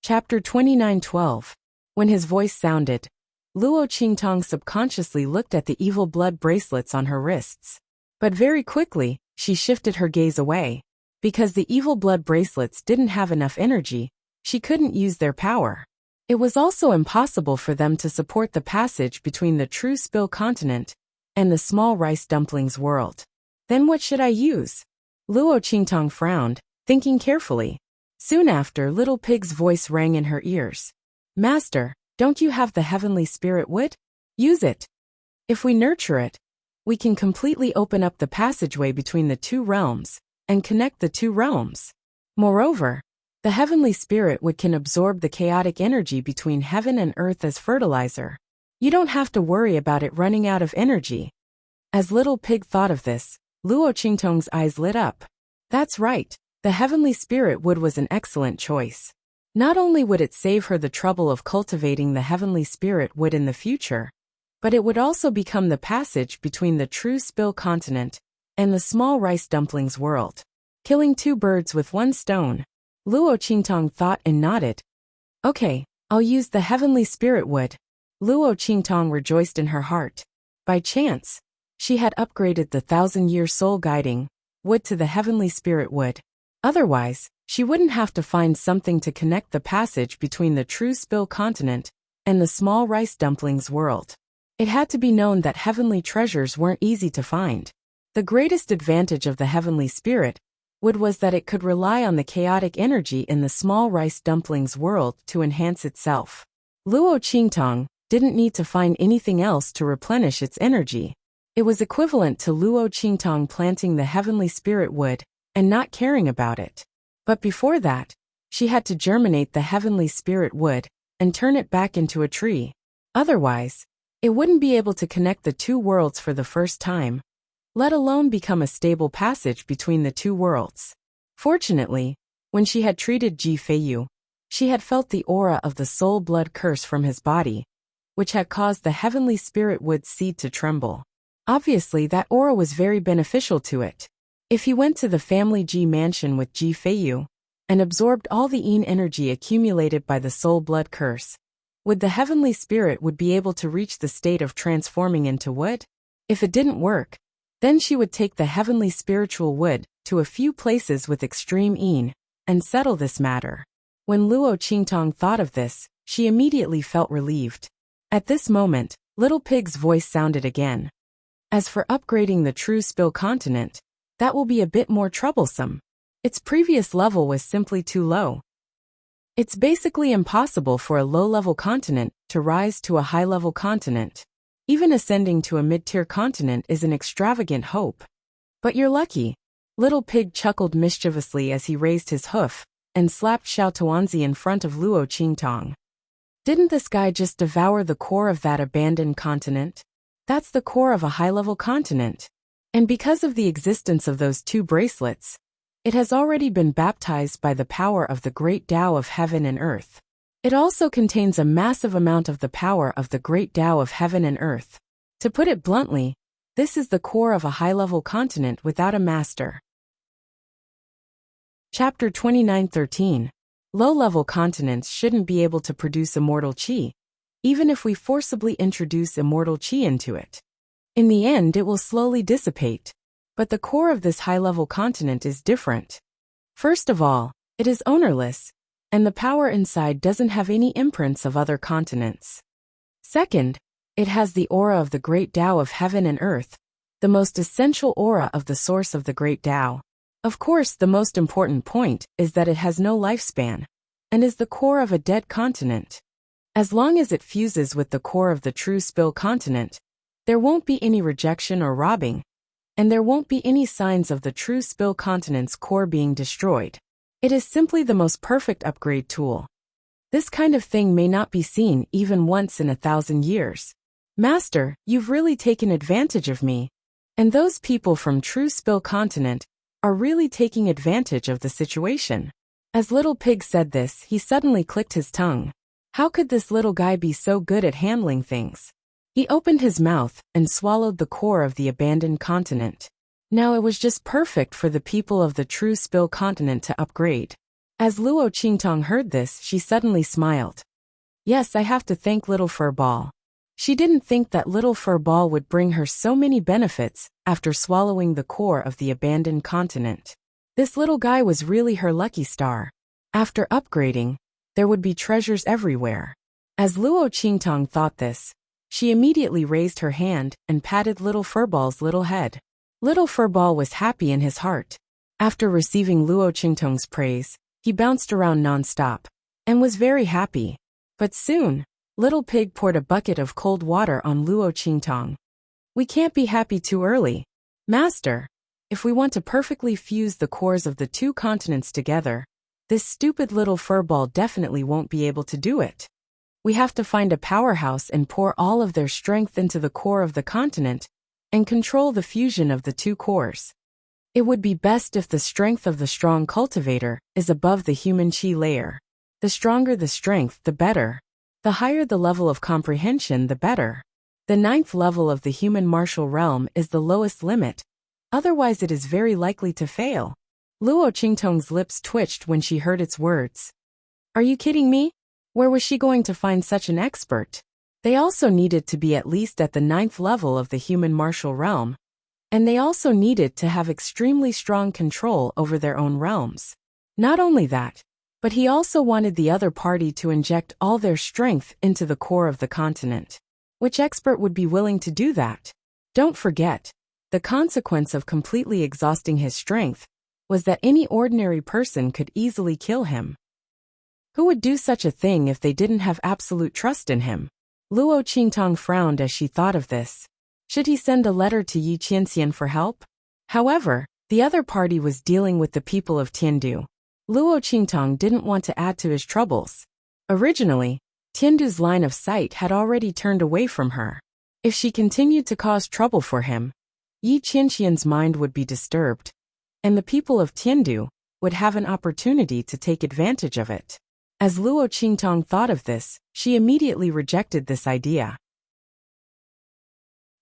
Chapter 29:12. When his voice sounded, Luo Qingtong subconsciously looked at the evil blood bracelets on her wrists. But very quickly, she shifted her gaze away. Because the evil blood bracelets didn't have enough energy, she couldn't use their power. It was also impossible for them to support the passage between the true Spill continent and the small rice dumplings world. Then what should I use? Luo Qingtong frowned, thinking carefully. Soon after, Little Pig's voice rang in her ears. Master, don't you have the heavenly spirit wood? Use it. If we nurture it, we can completely open up the passageway between the two realms and connect the two realms. Moreover, the heavenly spirit wood can absorb the chaotic energy between heaven and earth as fertilizer. You don't have to worry about it running out of energy. As Little Pig thought of this, Luo Qingtong's eyes lit up. That's right. The heavenly spirit wood was an excellent choice. Not only would it save her the trouble of cultivating the heavenly spirit wood in the future, but it would also become the passage between the true Spill continent and the small rice dumplings world. Killing two birds with one stone. Luo Qingtong thought and nodded. Okay, I'll use the heavenly spirit wood. Luo Qingtong rejoiced in her heart. By chance, she had upgraded the 1,000-year soul guiding wood to the heavenly spirit wood. Otherwise, she wouldn't have to find something to connect the passage between the true Spill continent and the small rice dumplings world. It had to be known that heavenly treasures weren't easy to find. The greatest advantage of the heavenly spirit wood was that it could rely on the chaotic energy in the small rice dumplings world to enhance itself. Luo Qingtong didn't need to find anything else to replenish its energy. It was equivalent to Luo Qingtong planting the heavenly spirit wood and not caring about it. But before that, she had to germinate the heavenly spirit wood and turn it back into a tree. Otherwise, it wouldn't be able to connect the two worlds for the first time, let alone become a stable passage between the two worlds. Fortunately, when she had treated Ji Feiyu, she had felt the aura of the soul blood curse from his body, which had caused the heavenly spirit wood seed to tremble. Obviously, that aura was very beneficial to it. If he went to the family Ji mansion with Ji Feiyu and absorbed all the yin energy accumulated by the soul blood curse, would the heavenly spirit would be able to reach the state of transforming into wood? If it didn't work, then she would take the heavenly spiritual wood to a few places with extreme yin and settle this matter. When Luo Qingtong thought of this, she immediately felt relieved. At this moment, Little Pig's voice sounded again. As for upgrading the true Spill continent, that will be a bit more troublesome. Its previous level was simply too low. It's basically impossible for a low-level continent to rise to a high-level continent. Even ascending to a mid-tier continent is an extravagant hope. But you're lucky. Little Pig chuckled mischievously as he raised his hoof and slapped Xiao Tuanzi in front of Luo Qingtong. Didn't this guy just devour the core of that abandoned continent? That's the core of a high-level continent. And because of the existence of those two bracelets, it has already been baptized by the power of the great Tao of heaven and earth. It also contains a massive amount of the power of the great Tao of heaven and earth. To put it bluntly, this is the core of a high-level continent without a master. Chapter 29:13. Low-level continents shouldn't be able to produce immortal qi, even if we forcibly introduce immortal qi into it. In the end, it will slowly dissipate. But the core of this high-level continent is different. First of all, it is ownerless, and the power inside doesn't have any imprints of other continents. Second, it has the aura of the great Tao of heaven and earth, the most essential aura of the source of the great Tao. Of course, the most important point is that it has no lifespan, and is the core of a dead continent. As long as it fuses with the core of the true Spill continent, there won't be any rejection or robbing, and there won't be any signs of the true Spill continent's core being destroyed. It is simply the most perfect upgrade tool. This kind of thing may not be seen even once in 1,000 years. Master, you've really taken advantage of me. And those people from true Spill continent are really taking advantage of the situation. As Little Pig said this, he suddenly clicked his tongue. How could this little guy be so good at handling things? He opened his mouth and swallowed the core of the abandoned continent. Now it was just perfect for the people of the true Spill continent to upgrade. As Luo Qingtong heard this, she suddenly smiled. Yes, I have to thank Little Fur Ball. She didn't think that Little Fur Ball would bring her so many benefits after swallowing the core of the abandoned continent. This little guy was really her lucky star. After upgrading, there would be treasures everywhere. As Luo Qingtong thought this, she immediately raised her hand and patted Little Furball's little head. Little Furball was happy in his heart. After receiving Luo Qingtong's praise, he bounced around non-stop and was very happy. But soon, Little Pig poured a bucket of cold water on Luo Qingtong. We can't be happy too early, Master. If we want to perfectly fuse the cores of the two continents together, this stupid little furball definitely won't be able to do it. We have to find a powerhouse and pour all of their strength into the core of the continent and control the fusion of the two cores. It would be best if the strength of the strong cultivator is above the human chi layer. The stronger the strength, the better. The higher the level of comprehension, the better. The 9th level of the human martial realm is the lowest limit, otherwise it is very likely to fail. Luo Qingtong's lips twitched when she heard its words. Are you kidding me? Where was she going to find such an expert? They also needed to be at least at the 9th level of the human martial realm, and they also needed to have extremely strong control over their own realms. Not only that, but he also wanted the other party to inject all their strength into the core of the continent. Which expert would be willing to do that? Don't forget, the consequence of completely exhausting his strength was that any ordinary person could easily kill him. Who would do such a thing if they didn't have absolute trust in him? Luo Qingtong frowned as she thought of this. Should he send a letter to Yi Qianxian for help? However, the other party was dealing with the people of Tiandu. Luo Qingtong didn't want to add to his troubles. Originally, Tiandu's line of sight had already turned away from her. If she continued to cause trouble for him, Yi Qianxian's mind would be disturbed, and the people of Tiandu would have an opportunity to take advantage of it. As Luo Qingtong thought of this, she immediately rejected this idea.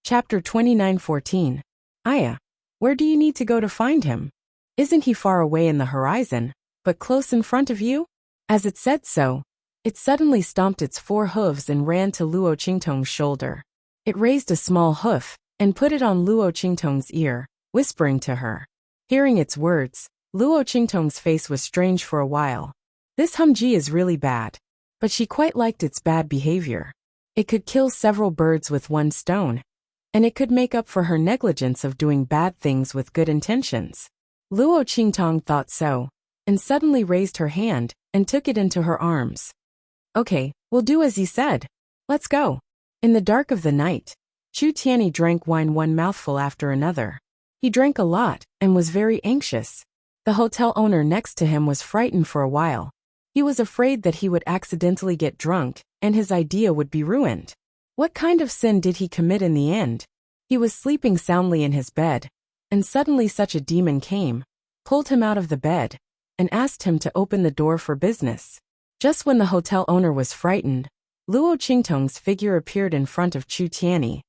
Chapter 29:14. Aya, where do you need to go to find him? Isn't he far away in the horizon, but close in front of you? As it said so, it suddenly stomped its 4 hooves and ran to Luo Qingtong's shoulder. It raised a small hoof and put it on Luo Qingtong's ear, whispering to her. Hearing its words, Luo Qingtong's face was strange for a while. This humji is really bad, but she quite liked its bad behavior. It could kill several birds with one stone, and it could make up for her negligence of doing bad things with good intentions. Luo Qingtong thought so, and suddenly raised her hand and took it into her arms. Okay, we'll do as you said. Let's go. In the dark of the night, Chu Tianyi drank wine one mouthful after another. He drank a lot and was very anxious. The hotel owner next to him was frightened for a while. He was afraid that he would accidentally get drunk and his idea would be ruined. What kind of sin did he commit in the end? He was sleeping soundly in his bed, and suddenly such a demon came, pulled him out of the bed, and asked him to open the door for business. Just when the hotel owner was frightened, Luo Qingtong's figure appeared in front of Chu Tianyi.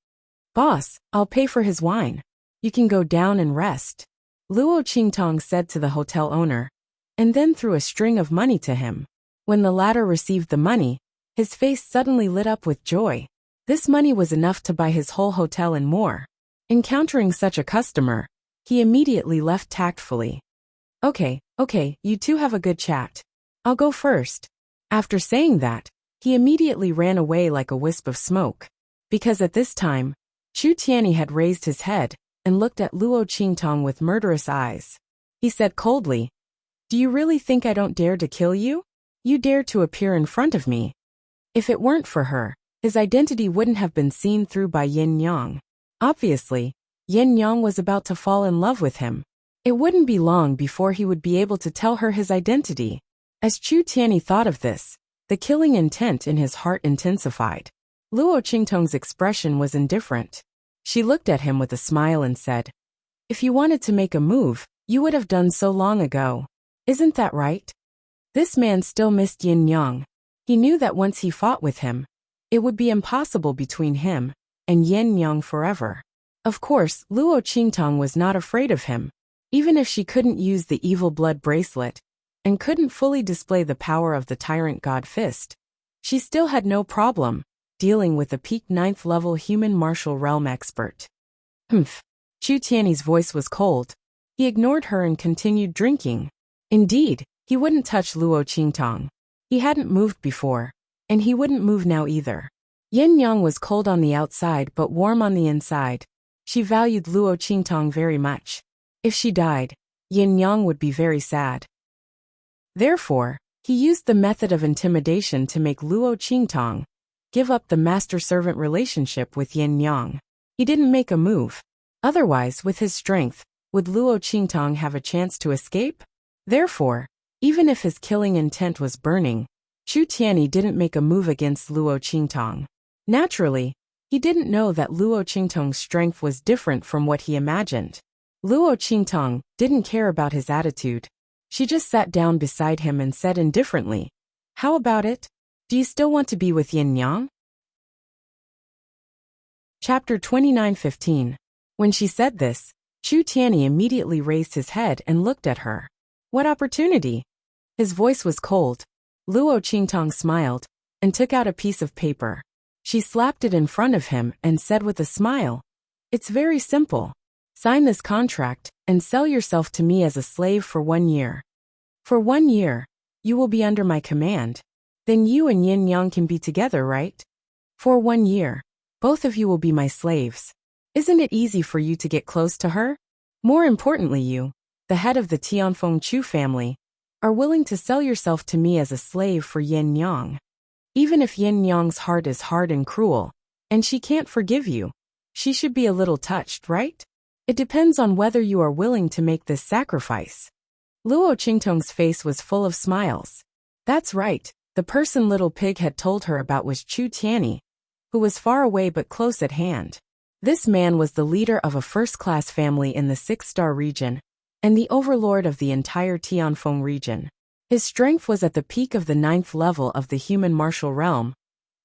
Boss, I'll pay for his wine. You can go down and rest, Luo Qingtong said to the hotel owner, and then threw a string of money to him. When the latter received the money, his face suddenly lit up with joy. This money was enough to buy his whole hotel and more. Encountering such a customer, he immediately left tactfully. Okay, you two have a good chat. I'll go first. After saying that, he immediately ran away like a wisp of smoke. Because at this time, Chu Tianyi had raised his head and looked at Luo Qingtong with murderous eyes. He said coldly, Do you really think I don't dare to kill you? You dare to appear in front of me. If it weren't for her, his identity wouldn't have been seen through by Yin Yang. Obviously, Yin Yang was about to fall in love with him. It wouldn't be long before he would be able to tell her his identity. As Chu Tianyi thought of this, the killing intent in his heart intensified. Luo Qingtong's expression was indifferent. She looked at him with a smile and said, If you wanted to make a move, you would have done so long ago. Isn't that right? This man still missed Yin Yang. He knew that once he fought with him, it would be impossible between him and Yin Yang forever. Of course, Luo Qingtong was not afraid of him, even if she couldn't use the evil blood bracelet, and couldn't fully display the power of the tyrant god fist, she still had no problem dealing with a peak 9th level human martial realm expert. Humph. Chu Tiany's voice was cold. He ignored her and continued drinking. Indeed, he wouldn't touch Luo Qingtong. He hadn't moved before, and he wouldn't move now either. Yin Yang was cold on the outside but warm on the inside. She valued Luo Qingtong very much. If she died, Yin Yang would be very sad. Therefore, he used the method of intimidation to make Luo Qingtong give up the master-servant relationship with Yin Yang. He didn't make a move. Otherwise, with his strength, would Luo Qingtong have a chance to escape? Therefore, even if his killing intent was burning, Chu Tiany didn't make a move against Luo Qingtong. Naturally, he didn't know that Luo Qingtong's strength was different from what he imagined. Luo Qingtong didn't care about his attitude. She just sat down beside him and said indifferently, "How about it? Do you still want to be with Yin Yang?" Chapter 29:15. When she said this, Chu Tiany immediately raised his head and looked at her. What opportunity? His voice was cold. Luo Qingtong smiled and took out a piece of paper. She slapped it in front of him and said with a smile, "It's very simple. Sign this contract and sell yourself to me as a slave for 1 year. For 1 year, you will be under my command. Then you and Yin Yang can be together, right? For 1 year, both of you will be my slaves. Isn't it easy for you to get close to her? More importantly, you, the head of the Tianfeng Chu family, are willing to sell yourself to me as a slave for Yin Yang. Even if Yin Yang's heart is hard and cruel, and she can't forgive you, she should be a little touched, right? It depends on whether you are willing to make this sacrifice." Luo Qingtong's face was full of smiles. That's right, the person Little Pig had told her about was Chu Tiany, who was far away but close at hand. This man was the leader of a first-class family in the 6-star region, and the overlord of the entire Tianfeng region. His strength was at the peak of the 9th level of the human martial realm,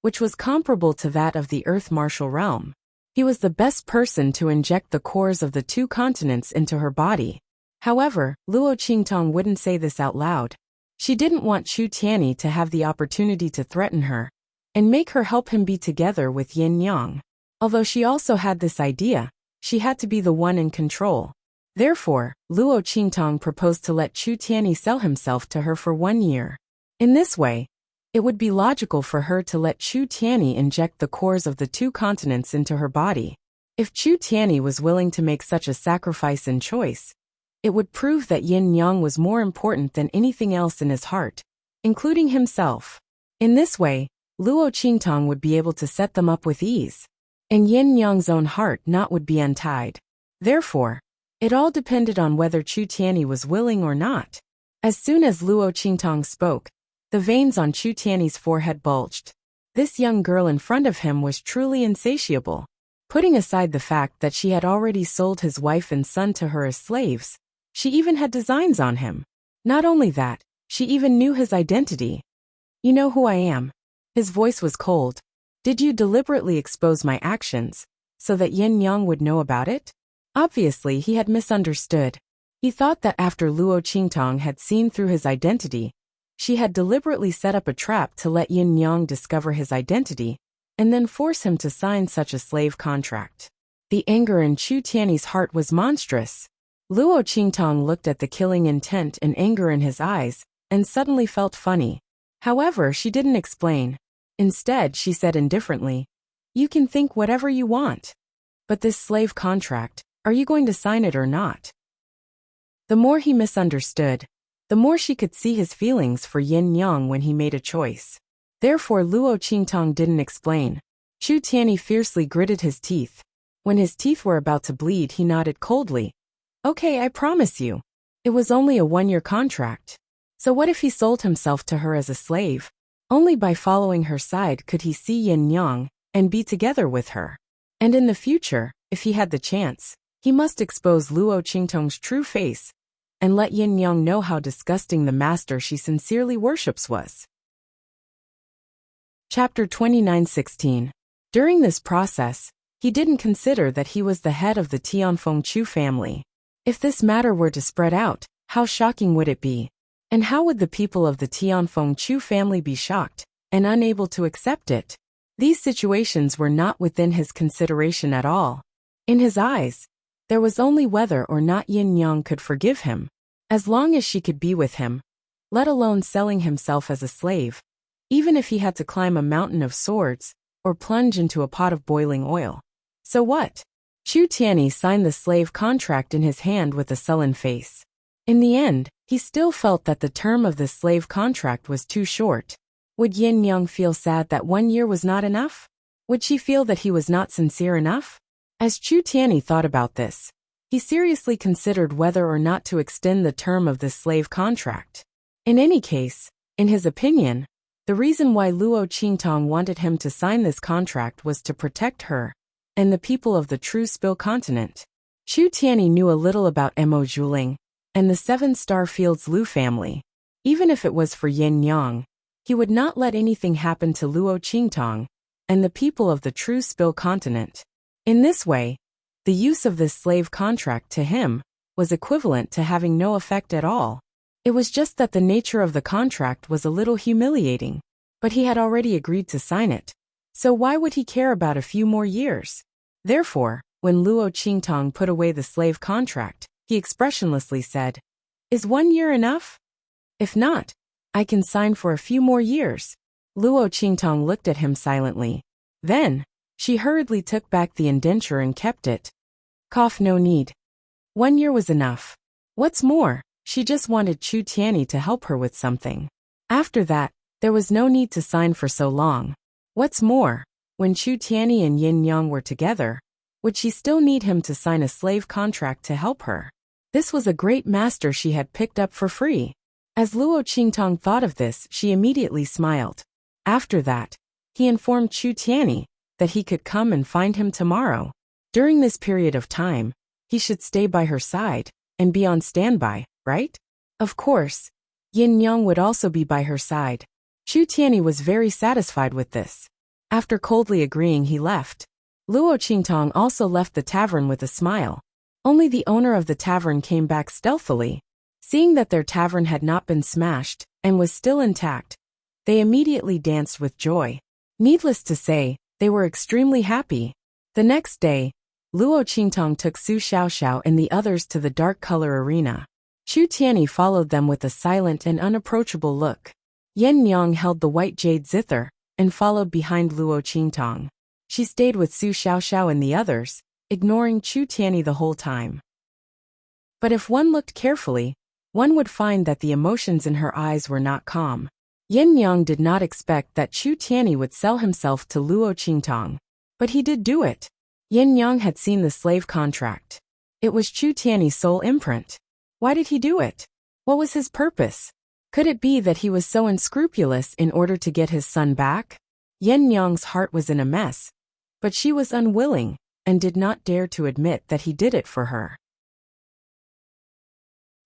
which was comparable to that of the earth martial realm. He was the best person to inject the cores of the 2 continents into her body. However, Luo Qingtong wouldn't say this out loud. She didn't want Chu Tiany to have the opportunity to threaten her and make her help him be together with Yin Yang. Although she also had this idea, she had to be the one in control. Therefore, Luo Qingtong proposed to let Chu Tiany sell himself to her for 1 year. In this way, it would be logical for her to let Chu Tiany inject the cores of the 2 continents into her body. If Chu Tiany was willing to make such a sacrifice and choice, it would prove that Yin Yang was more important than anything else in his heart, including himself. In this way, Luo Qingtong would be able to set them up with ease, and Yin Yang's own heart knot would be untied. Therefore, it all depended on whether Chu Tiany was willing or not. As soon as Luo Qingtong spoke, the veins on Chu Tiany's forehead bulged. This young girl in front of him was truly insatiable. Putting aside the fact that she had already sold his wife and son to her as slaves, she even had designs on him. Not only that, she even knew his identity. "You know who I am." His voice was cold. "Did you deliberately expose my actions so that Yin Yang would know about it?" Obviously, he had misunderstood. He thought that after Luo Qingtong had seen through his identity, she had deliberately set up a trap to let Yin Yang discover his identity and then force him to sign such a slave contract. The anger in Chu Tiany's heart was monstrous. Luo Qingtong looked at the killing intent and anger in his eyes and suddenly felt funny. However, she didn't explain. Instead, she said indifferently, "You can think whatever you want. But this slave contract, are you going to sign it or not?" The more he misunderstood, the more she could see his feelings for Yin Yang when he made a choice. Therefore, Luo Qingtong didn't explain. Chu Tiany fiercely gritted his teeth. When his teeth were about to bleed, he nodded coldly. "Okay, I promise you. It was only a 1-year contract. So what if he sold himself to her as a slave? Only by following her side could he see Yin Yang and be together with her. And in the future, if he had the chance, he must expose Luo Qingtong's true face and let Yin Yang know how disgusting the master she sincerely worships was." Chapter 29:16. During this process, he didn't consider that he was the head of the Tianfeng Chu family. If this matter were to spread out, how shocking would it be? And how would the people of the Tianfeng Chu family be shocked and unable to accept it? These situations were not within his consideration at all. In his eyes, there was only whether or not Yin Yang could forgive him, as long as she could be with him, let alone selling himself as a slave, even if he had to climb a mountain of swords or plunge into a pot of boiling oil. So what? Chu Tianyi signed the slave contract in his hand with a sullen face. In the end, he still felt that the term of the slave contract was too short. Would Yin Yang feel sad that 1 year was not enough? Would she feel that he was not sincere enough? As Chu Tianyi thought about this, he seriously considered whether or not to extend the term of this slave contract. In any case, in his opinion, the reason why Luo Qingtong wanted him to sign this contract was to protect her and the people of the true Spill continent. Chu Tianyi knew a little about Mo Zhuling and the 7-Star Fields Lu family. Even if it was for Yin Yang, he would not let anything happen to Luo Qingtong and the people of the true Spill continent. In this way, the use of this slave contract to him was equivalent to having no effect at all. It was just that the nature of the contract was a little humiliating, but he had already agreed to sign it. So why would he care about a few more years? Therefore, when Luo Qingtong put away the slave contract, he expressionlessly said, "Is 1 year enough? If not, I can sign for a few more years." Luo Qingtong looked at him silently. Then, she hurriedly took back the indenture and kept it. No need. 1 year was enough. What's more, she just wanted Chu Tianyi to help her with something. After that, there was no need to sign for so long. What's more, when Chu Tianyi and Yin Yang were together, would she still need him to sign a slave contract to help her? This was a great master she had picked up for free. As Luo Qingtong thought of this, she immediately smiled. After that, he informed Chu Tianyi that he could come and find him tomorrow. During this period of time, he should stay by her side and be on standby, right? Of course, Yin Yang would also be by her side. Chu Tianyi was very satisfied with this. After coldly agreeing, he left. Luo Qingtong also left the tavern with a smile. Only the owner of the tavern came back stealthily. Seeing that their tavern had not been smashed and was still intact, they immediately danced with joy. Needless to say, they were extremely happy. The next day, Luo Qingtong took Su Xiaoxiao and the others to the dark color arena. Chu Tianyi followed them with a silent and unapproachable look. Yin Yang held the white jade zither and followed behind Luo Qingtong. She stayed with Su Xiaoxiao and the others, ignoring Chu Tianyi the whole time. But if one looked carefully, one would find that the emotions in her eyes were not calm. Yin Yang did not expect that Chu Tianyi would sell himself to Luo Qingtong. But he did do it. Yin Yang had seen the slave contract. It was Chu Tianyi's sole imprint. Why did he do it? What was his purpose? Could it be that he was so unscrupulous in order to get his son back? Yin Yang's heart was in a mess, but she was unwilling and did not dare to admit that he did it for her.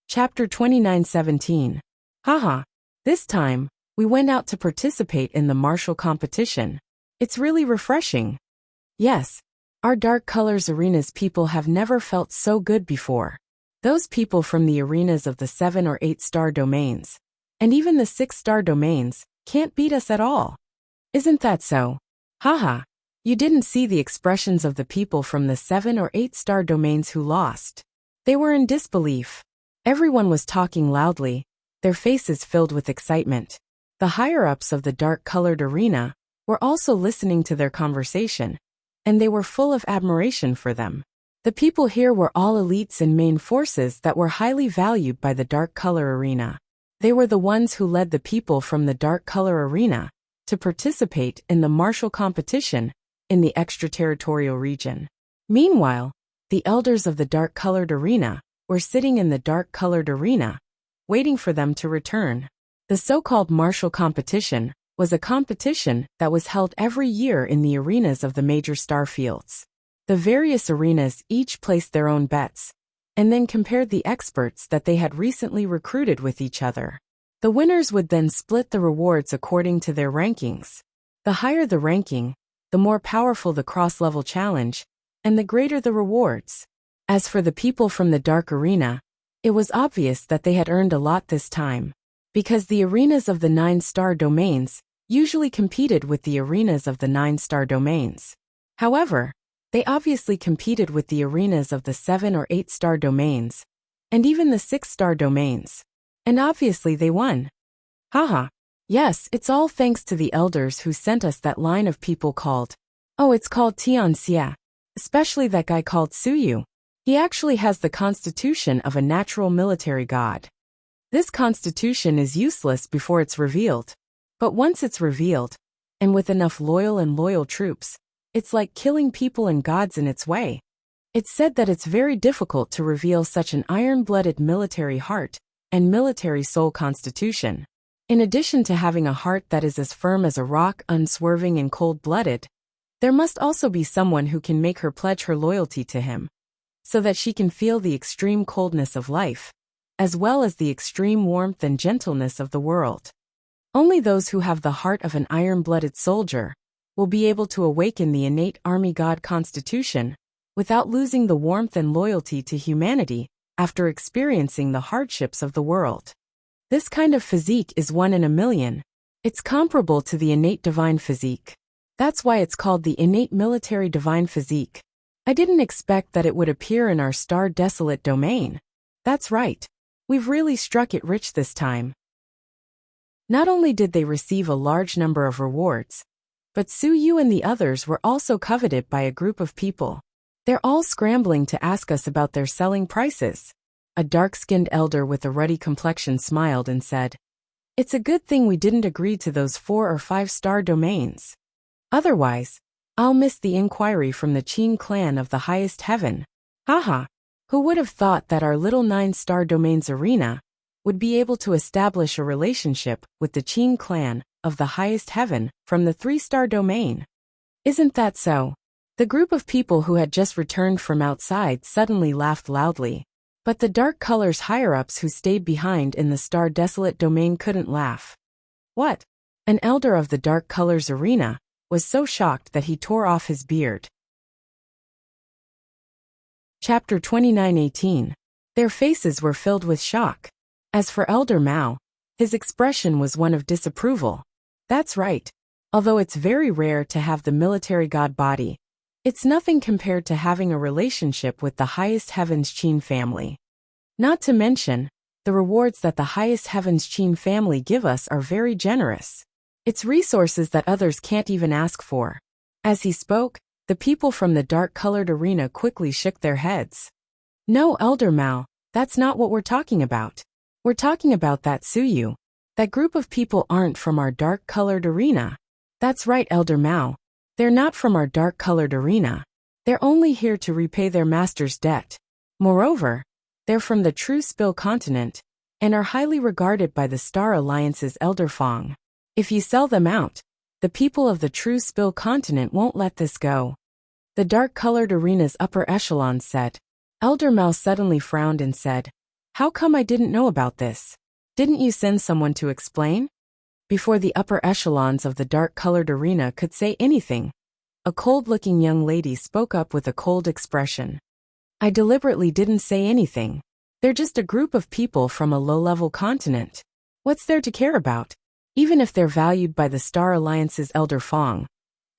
Chapter 29:17. Haha. This time, we went out to participate in the martial competition. It's really refreshing. Yes, our Dark Colors Arena's people have never felt so good before. Those people from the arenas of the 7 or 8-star domains, and even the 6-star domains, can't beat us at all. Isn't that so? Haha. You didn't see the expressions of the people from the 7 or 8-star domains who lost. They were in disbelief. Everyone was talking loudly, their faces filled with excitement. The higher-ups of the dark-colored arena were also listening to their conversation, and they were full of admiration for them. The people here were all elites and main forces that were highly valued by the dark color arena. They were the ones who led the people from the dark color arena to participate in the martial competition in the extraterritorial region. Meanwhile, the elders of the dark-colored arena were sitting in the dark-colored arena, waiting for them to return. The so-called martial competition was a competition that was held every year in the arenas of the major star fields. The various arenas each placed their own bets, and then compared the experts that they had recently recruited with each other. The winners would then split the rewards according to their rankings. The higher the ranking, the more powerful the cross-level challenge, and the greater the rewards. As for the people from the dark arena, it was obvious that they had earned a lot this time. because the arenas of the 9-star domains usually competed with the arenas of the 9-star domains. However, they obviously competed with the arenas of the 7 or 8-star domains, and even the 6-star domains. And obviously they won. Haha. Yes, it's all thanks to the elders who sent us that line of people called, it's called Tianxia, especially that guy called Suyu. He actually has the constitution of a natural military god. This constitution is useless before it's revealed. But once it's revealed, and with enough loyal troops, it's like killing people and gods in its way. It's said that it's very difficult to reveal such an iron-blooded military heart and military soul constitution. In addition to having a heart that is as firm as a rock, unswerving and cold-blooded, there must also be someone who can make her pledge her loyalty to him, so that she can feel the extreme coldness of life, as well as the extreme warmth and gentleness of the world. Only those who have the heart of an iron-blooded soldier will be able to awaken the innate army god constitution without losing the warmth and loyalty to humanity after experiencing the hardships of the world. This kind of physique is 1 in a million. It's comparable to the innate divine physique. That's why it's called the innate military divine physique. I didn't expect that it would appear in our star desolate domain. That's right. We've really struck it rich this time. Not only did they receive a large number of rewards, but Suyu and the others were also coveted by a group of people. They're all scrambling to ask us about their selling prices. A dark-skinned elder with a ruddy complexion smiled and said, "It's a good thing we didn't agree to those 4 or 5-star domains. Otherwise, I'll miss the inquiry from the Qing clan of the highest heaven. Haha, who would have thought that our little 9-star domains arena would be able to establish a relationship with the Qing clan of the highest heaven from the 3-star domain? Isn't that so?" The group of people who had just returned from outside suddenly laughed loudly. But the dark colors higher-ups who stayed behind in the star desolate domain couldn't laugh. What? An elder of the dark colors arena was so shocked that he tore off his beard. Chapter 29:18. Their faces were filled with shock. As for Elder Mao, his expression was one of disapproval. That's right. Although it's very rare to have the military god body, it's nothing compared to having a relationship with the highest heavens Qin family. Not to mention, the rewards that the highest heavens Qin family give us are very generous. It's resources that others can't even ask for. As he spoke, the people from the dark-colored arena quickly shook their heads. No, Elder Mao, that's not what we're talking about. We're talking about that Suyu. That group of people aren't from our dark-colored arena. That's right, Elder Mao. They're not from our dark-colored arena. They're only here to repay their master's debt. Moreover, they're from the True Spill continent and are highly regarded by the Star Alliance's Elder Fong. If you sell them out, the people of the True Spill continent won't let this go. The dark-colored arena's upper echelons said. Elder Mao suddenly frowned and said, "How come I didn't know about this? Didn't you send someone to explain?" Before the upper echelons of the dark-colored arena could say anything, a cold-looking young lady spoke up with a cold expression. "I deliberately didn't say anything. They're just a group of people from a low-level continent. What's there to care about? Even if they're valued by the Star Alliance's Elder Fong,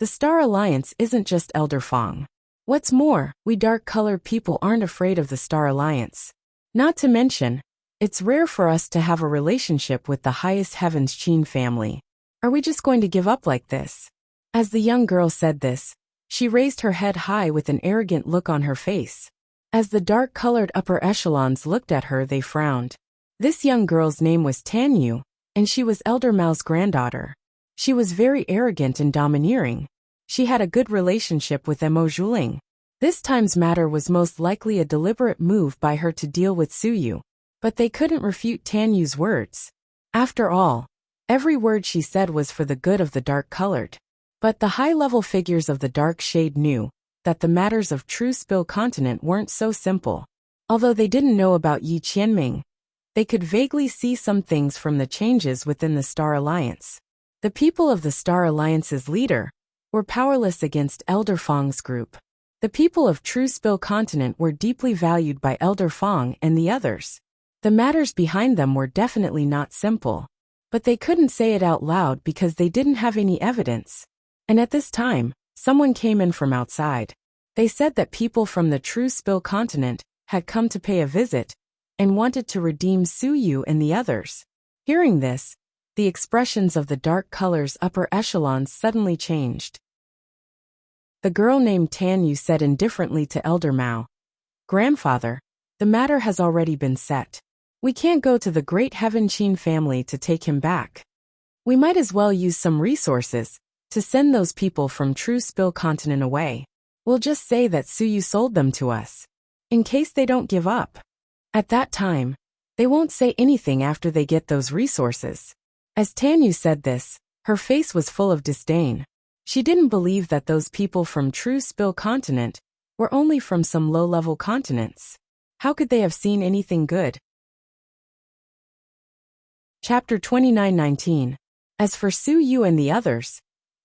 the Star Alliance isn't just Elder Fong. What's more, we dark-colored people aren't afraid of the Star Alliance. Not to mention, it's rare for us to have a relationship with the highest heavens Qin family. Are we just going to give up like this?" As the young girl said this, she raised her head high with an arrogant look on her face. As the dark-colored upper echelons looked at her, they frowned. This young girl's name was Tan Yu, and she was Elder Mao's granddaughter. She was very arrogant and domineering. She had a good relationship with Mo Zhuling. This time's matter was most likely a deliberate move by her to deal with Suyu. But they couldn't refute Tan Yu's words. After all, every word she said was for the good of the dark-colored. But the high-level figures of the dark shade knew that the matters of True Spill continent weren't so simple. Although they didn't know about Yi Qianming, they could vaguely see some things from the changes within the Star Alliance. The people of the Star Alliance's leader were powerless against Elder Fong's group. The people of True Spill continent were deeply valued by Elder Fong and the others. The matters behind them were definitely not simple. But they couldn't say it out loud because they didn't have any evidence. And at this time, someone came in from outside. They said that people from the True Spill continent had come to pay a visit and wanted to redeem Suyu and the others. Hearing this, the expressions of the dark color's upper echelons suddenly changed. The girl named Tanyu said indifferently to Elder Mao, "Grandfather, the matter has already been set. We can't go to the great Heaven Qin family to take him back. We might as well use some resources to send those people from True Spill continent away. We'll just say that Suyu sold them to us, in case they don't give up. At that time, they won't say anything after they get those resources." As Tanyu said this, her face was full of disdain. She didn't believe that those people from True Spill continent were only from some low-level continents. How could they have seen anything good? Chapter 29:19. As for Suyu and the others,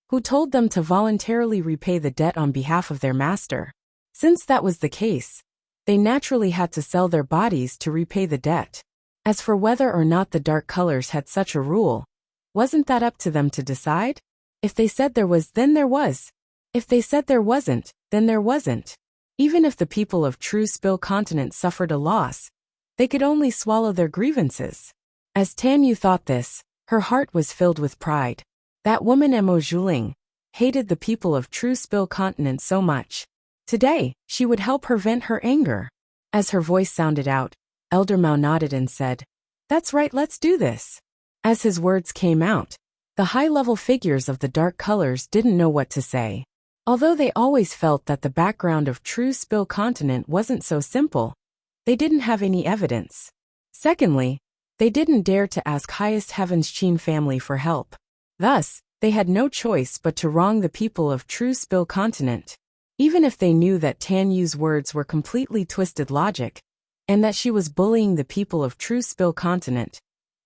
who told them to voluntarily repay the debt on behalf of their master. Since that was the case, they naturally had to sell their bodies to repay the debt. As for whether or not the dark colors had such a rule, wasn't that up to them to decide? If they said there was, then there was. If they said there wasn't, then there wasn't. Even if the people of True Spill continent suffered a loss, they could only swallow their grievances. As Tanyu thought this, her heart was filled with pride. That woman Mo Zhuling hated the people of True Spill continent so much. Today, she would help her vent her anger. As her voice sounded out, Elder Mao nodded and said, "That's right, let's do this." As his words came out, the high-level figures of the dark colors didn't know what to say. Although they always felt that the background of True Spill continent wasn't so simple, they didn't have any evidence. Secondly, they didn't dare to ask Highest Heaven's Qin family for help. Thus, they had no choice but to wrong the people of True Spill continent. Even if they knew that Tanyu's words were completely twisted logic, and that she was bullying the people of True Spill continent,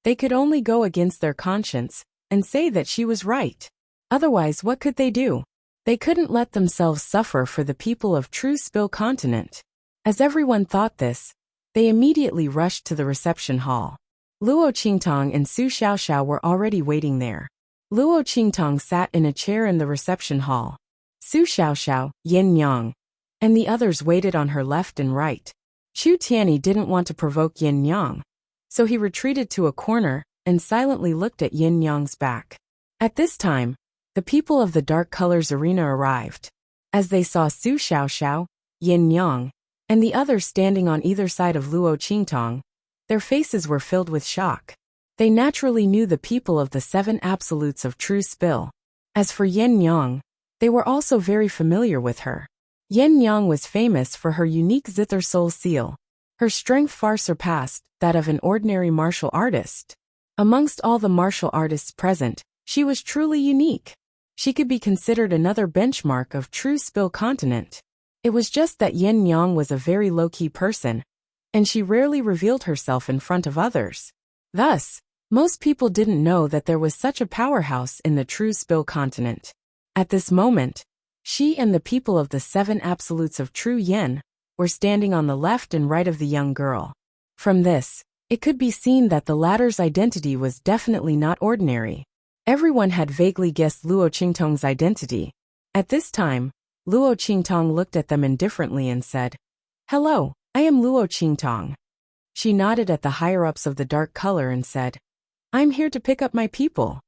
they could only go against their conscience and say that she was right. Otherwise, what could they do? They couldn't let themselves suffer for the people of True Spill continent. As everyone thought this, they immediately rushed to the reception hall. Luo Qingtong and Su Xiaoxiao were already waiting there. Luo Qingtong sat in a chair in the reception hall. Su Xiaoxiao, Yin Yang, and the others waited on her left and right. Chu Tianyi didn't want to provoke Yin Yang, so he retreated to a corner and silently looked at Yin Yang's back. At this time, the people of the Dark Colors Arena arrived. As they saw Su Xiaoxiao, Yin Yang, and the others standing on either side of Luo Qingtong, their faces were filled with shock. They naturally knew the people of the 7 absolutes of True Spill. As for Yin Yang, they were also very familiar with her. Yin Yang was famous for her unique Zither Soul seal. Her strength far surpassed that of an ordinary martial artist. Amongst all the martial artists present, she was truly unique. She could be considered another benchmark of True Spill continent. It was just that Yin Yang was a very low-key person, and she rarely revealed herself in front of others. Thus, most people didn't know that there was such a powerhouse in the True Spill continent. At this moment, she and the people of the 7 absolutes of True Yin were standing on the left and right of the young girl. From this, it could be seen that the latter's identity was definitely not ordinary. Everyone had vaguely guessed Luo Qingtong's identity. At this time, Luo Qingtong looked at them indifferently and said, "Hello, I am Luo Qingtong." She nodded at the higher-ups of the dark color and said, "I'm here to pick up my people.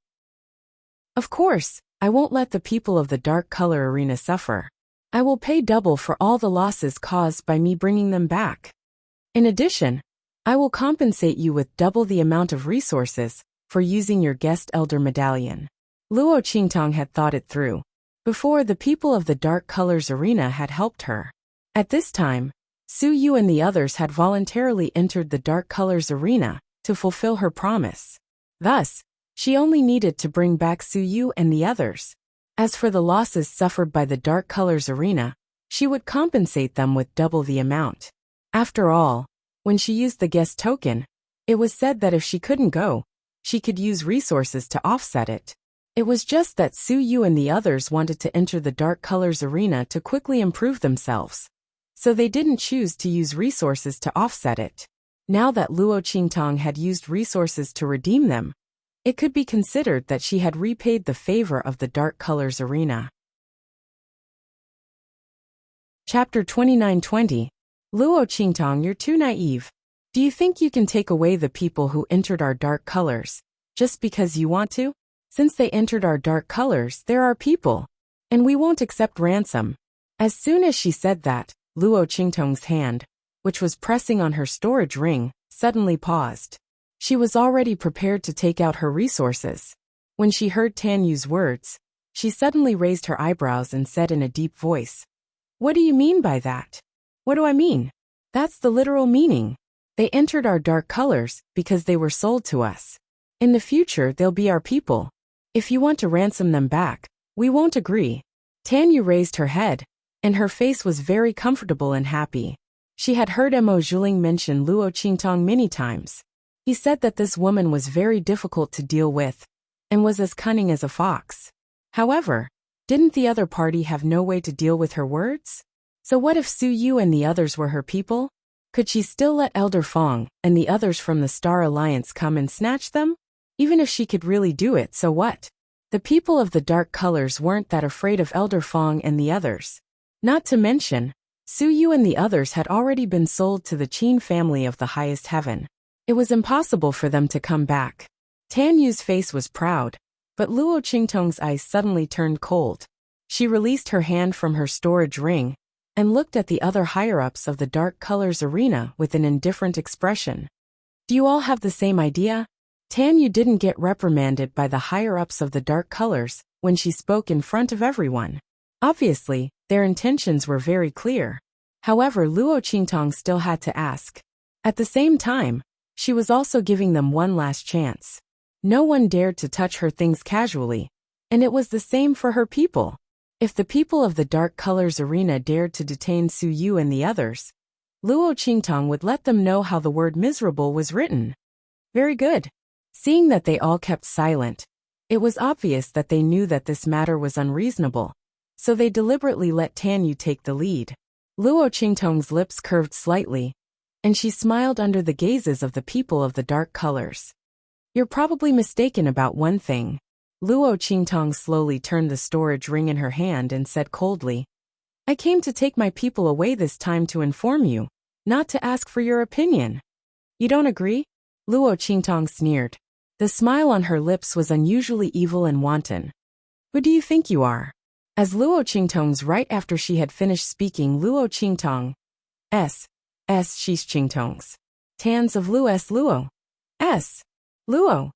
Of course, I won't let the people of the dark color arena suffer. I will pay double for all the losses caused by me bringing them back. In addition, I will compensate you with double the amount of resources for using your guest elder medallion." Luo Qingtong had thought it through. Before, the people of the Dark Colors Arena had helped her. At this time, Su Yu and the others had voluntarily entered the Dark Colors Arena to fulfill her promise. Thus, she only needed to bring back Su Yu and the others. As for the losses suffered by the Dark Colors Arena, she would compensate them with double the amount. After all, when she used the guest token, it was said that if she couldn't go, she could use resources to offset it. It was just that Su Yu and the others wanted to enter the Dark Colors Arena to quickly improve themselves, so they didn't choose to use resources to offset it. Now that Luo Qingtong had used resources to redeem them, it could be considered that she had repaid the favor of the Dark Colors Arena. Chapter 2920. Luo Qingtong, you're too naive. Do you think you can take away the people who entered our dark colors, just because you want to? Since they entered our dark colors, they're our people, and we won't accept ransom. As soon as she said that, Luo Qingtong's hand, which was pressing on her storage ring, suddenly paused. She was already prepared to take out her resources. When she heard Tan Yu's words, she suddenly raised her eyebrows and said in a deep voice, "What do you mean by that?" "What do I mean? That's the literal meaning. They entered our dark colors because they were sold to us. In the future, they'll be our people. If you want to ransom them back, we won't agree." Tan Yu raised her head, and her face was very comfortable and happy. She had heard Mo Zhuling mention Luo Qingtong many times. He said that this woman was very difficult to deal with, and was as cunning as a fox. However, didn't the other party have no way to deal with her words? So what if Su Yu and the others were her people? Could she still let Elder Fong and the others from the Star Alliance come and snatch them? Even if she could really do it, so what? The people of the dark colors weren't that afraid of Elder Fong and the others. Not to mention, Su Yu and the others had already been sold to the Qin family of the highest heaven. It was impossible for them to come back. Tan Yu's face was proud, but Luo Qingtong's eyes suddenly turned cold. She released her hand from her storage ring and looked at the other higher-ups of the Dark Colors Arena with an indifferent expression. Do you all have the same idea? Tan Yu didn't get reprimanded by the higher-ups of the Dark Colors when she spoke in front of everyone. Obviously, their intentions were very clear. However, Luo Qingtong still had to ask. At the same time, she was also giving them one last chance. No one dared to touch her things casually, and it was the same for her people. If the people of the Dark Colors Arena dared to detain Su Yu and the others, Luo Qingtong would let them know how the word miserable was written. Very good. Seeing that they all kept silent, it was obvious that they knew that this matter was unreasonable, so they deliberately let Tan Yu take the lead. Luo Qingtong's lips curved slightly, and she smiled under the gazes of the people of the dark colors. You're probably mistaken about one thing. Luo Qingtong slowly turned the storage ring in her hand and said coldly, I came to take my people away this time to inform you, not to ask for your opinion. You don't agree? Luo Qingtong sneered. The smile on her lips was unusually evil and wanton. Who do you think you are? As Luo Qingtong's right after she had finished speaking, Luo Qingtong Shish Qingtong's Tans of Luo Luo.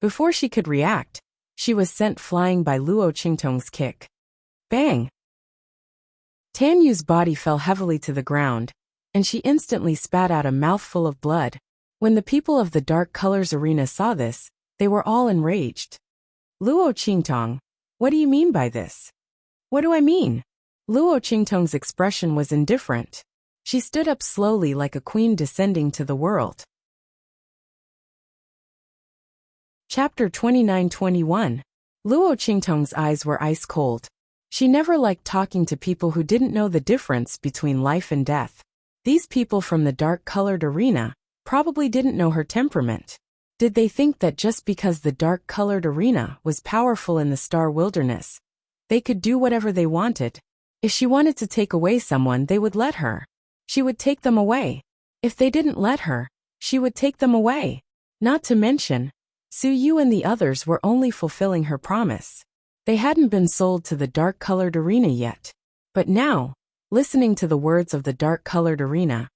Before she could react, she was sent flying by Luo Qingtong's kick. Bang! Tan Yu's body fell heavily to the ground, and she instantly spat out a mouthful of blood. When the people of the Dark Colors Arena saw this, they were all enraged. Luo Qingtong, what do you mean by this? What do I mean? Luo Qingtong's expression was indifferent. She stood up slowly like a queen descending to the world. Chapter 2921. Luo Qingtong's eyes were ice cold. She never liked talking to people who didn't know the difference between life and death. These people from the dark-colored arena probably didn't know her temperament. Did they think that just because the dark-colored arena was powerful in the Star Wilderness, they could do whatever they wanted? If she wanted to take away someone, they would let her. She would take them away. If they didn't let her, she would take them away. Not to mention, Su Yu and the others were only fulfilling her promise. They hadn't been sold to the dark-colored arena yet. But now, listening to the words of the dark-colored arena,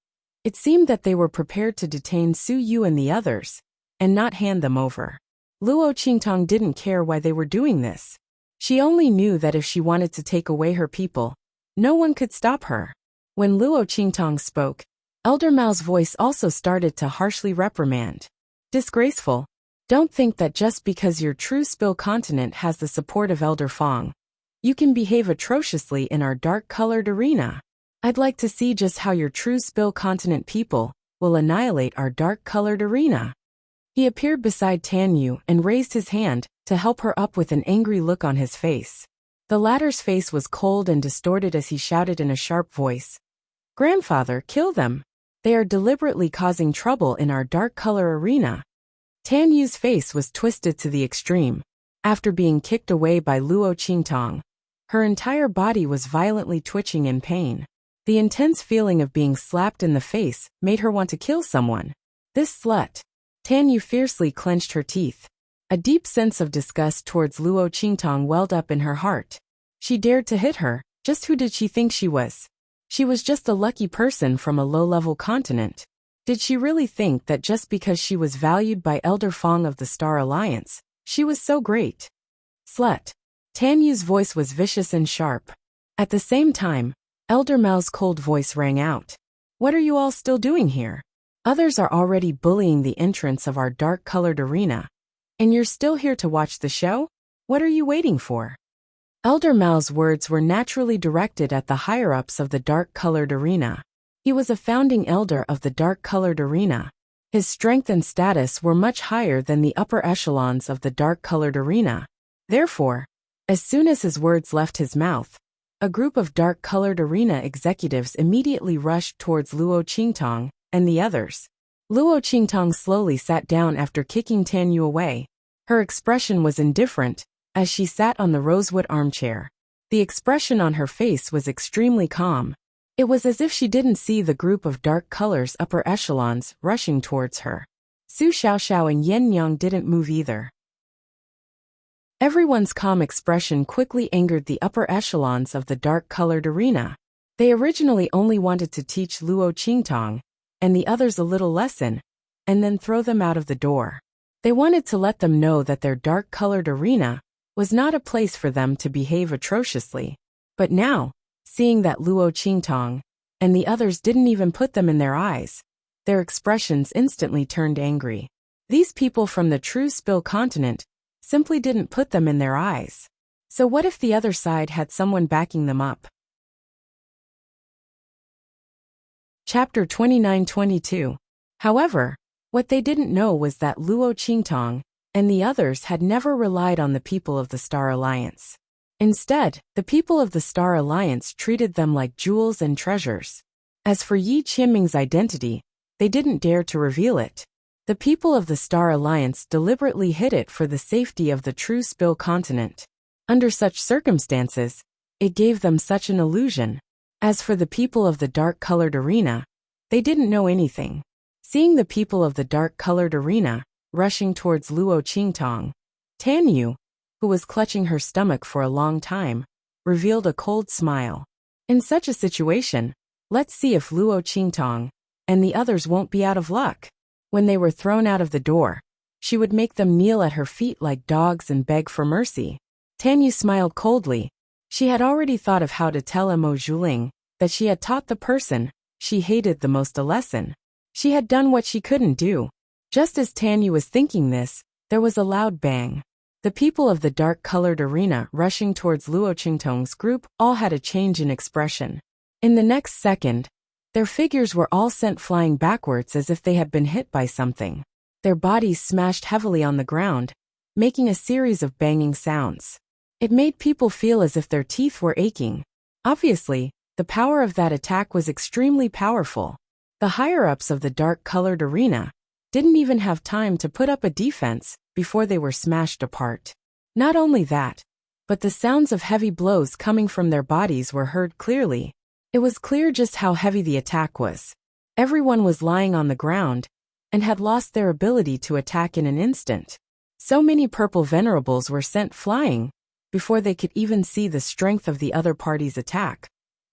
it seemed that they were prepared to detain Su Yu and the others, and not hand them over. Luo Qingtong didn't care why they were doing this. She only knew that if she wanted to take away her people, no one could stop her. When Luo Qingtong spoke, Elder Mao's voice also started to harshly reprimand. Disgraceful. Don't think that just because your true Spill continent has the support of Elder Fong, you can behave atrociously in our dark-colored arena. I'd like to see just how your true Spill continent people will annihilate our dark-colored arena. He appeared beside Tan Yu and raised his hand to help her up with an angry look on his face. The latter's face was cold and distorted as he shouted in a sharp voice. Grandfather, kill them. They are deliberately causing trouble in our dark color arena. Tan Yu's face was twisted to the extreme. After being kicked away by Luo Qingtong, her entire body was violently twitching in pain. The intense feeling of being slapped in the face made her want to kill someone. This slut. Tan Yu fiercely clenched her teeth. A deep sense of disgust towards Luo Qingtong welled up in her heart. She dared to hit her. Just who did she think she was? She was just a lucky person from a low-level continent. Did she really think that just because she was valued by Elder Fong of the Star Alliance, she was so great? Slut. Tan Yu's voice was vicious and sharp. At the same time, Elder Mao's cold voice rang out. What are you all still doing here? Others are already bullying the entrance of our dark-colored arena. And you're still here to watch the show? What are you waiting for? Elder Mao's words were naturally directed at the higher-ups of the dark-colored arena. He was a founding elder of the dark-colored arena. His strength and status were much higher than the upper echelons of the dark-colored arena. Therefore, as soon as his words left his mouth, a group of dark-colored arena executives immediately rushed towards Luo Qingtong and the others. Luo Qingtong slowly sat down after kicking Tan Yu away. Her expression was indifferent, as she sat on the rosewood armchair. The expression on her face was extremely calm. It was as if she didn't see the group of dark colors upper echelons rushing towards her. Su Xiaoxiao and Yen Yang didn't move either. Everyone's calm expression quickly angered the upper echelons of the dark-colored arena. They originally only wanted to teach Luo Qingtong and the others a little lesson, and then throw them out of the door. They wanted to let them know that their dark-colored arena was not a place for them to behave atrociously. But now, seeing that Luo Qingtong and the others didn't even put them in their eyes, their expressions instantly turned angry. These people from the true Spill continent simply didn't put them in their eyes. So what if the other side had someone backing them up? Chapter 29-22. However, what they didn't know was that Luo Qingtong and the others had never relied on the people of the Star Alliance. Instead, the people of the Star Alliance treated them like jewels and treasures. As for Yi Qianming's identity, they didn't dare to reveal it. The people of the Star Alliance deliberately hid it for the safety of the true Spill continent. Under such circumstances, it gave them such an illusion. As for the people of the dark-colored arena, they didn't know anything. Seeing the people of the dark-colored arena rushing towards Luo Qingtong, Tan Yu, who was clutching her stomach for a long time, revealed a cold smile. In such a situation, let's see if Luo Qingtong and the others won't be out of luck. When they were thrown out of the door, she would make them kneel at her feet like dogs and beg for mercy. Tan Yu smiled coldly. She had already thought of how to tell Mo Zhuling that she had taught the person she hated the most a lesson. She had done what she couldn't do. Just as Tan Yu was thinking this, there was a loud bang. The people of the dark-colored arena rushing towards Luo Qingtong's group all had a change in expression. In the next second, their figures were all sent flying backwards as if they had been hit by something. Their bodies smashed heavily on the ground, making a series of banging sounds. It made people feel as if their teeth were aching. Obviously, the power of that attack was extremely powerful. The higher-ups of the dark-colored arena didn't even have time to put up a defense before they were smashed apart. Not only that, but the sounds of heavy blows coming from their bodies were heard clearly. It was clear just how heavy the attack was. Everyone was lying on the ground and had lost their ability to attack in an instant. So many purple venerables were sent flying before they could even see the strength of the other party's attack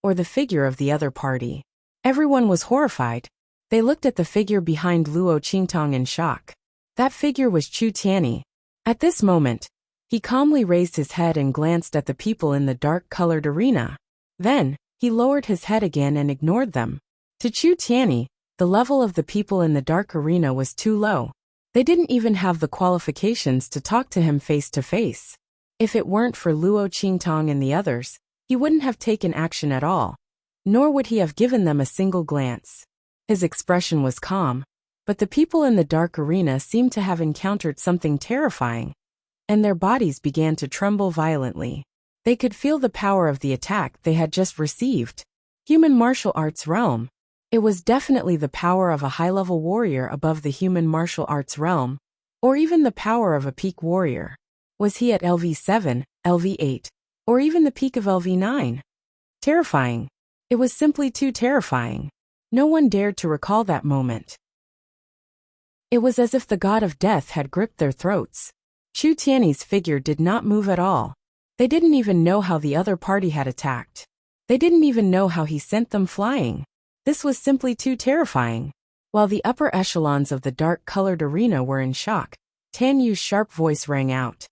or the figure of the other party. Everyone was horrified. They looked at the figure behind Luo Qingtong in shock. That figure was Chu Tianyi. At this moment, he calmly raised his head and glanced at the people in the dark-colored arena. Then, he lowered his head again and ignored them. To Chu Tianyi, the level of the people in the dark arena was too low. They didn't even have the qualifications to talk to him face to face. If it weren't for Luo Qingtong and the others, he wouldn't have taken action at all, nor would he have given them a single glance. His expression was calm, but the people in the dark arena seemed to have encountered something terrifying, and their bodies began to tremble violently. They could feel the power of the attack they had just received. Human martial arts realm. It was definitely the power of a high-level warrior above the human martial arts realm, or even the power of a peak warrior. Was he at LV7, LV8, or even the peak of LV9? Terrifying. It was simply too terrifying. No one dared to recall that moment. It was as if the god of death had gripped their throats. Chu Tiany's figure did not move at all. They didn't even know how the other party had attacked. They didn't even know how he sent them flying. This was simply too terrifying. While the upper echelons of the dark-colored arena were in shock, Tan Yu's sharp voice rang out.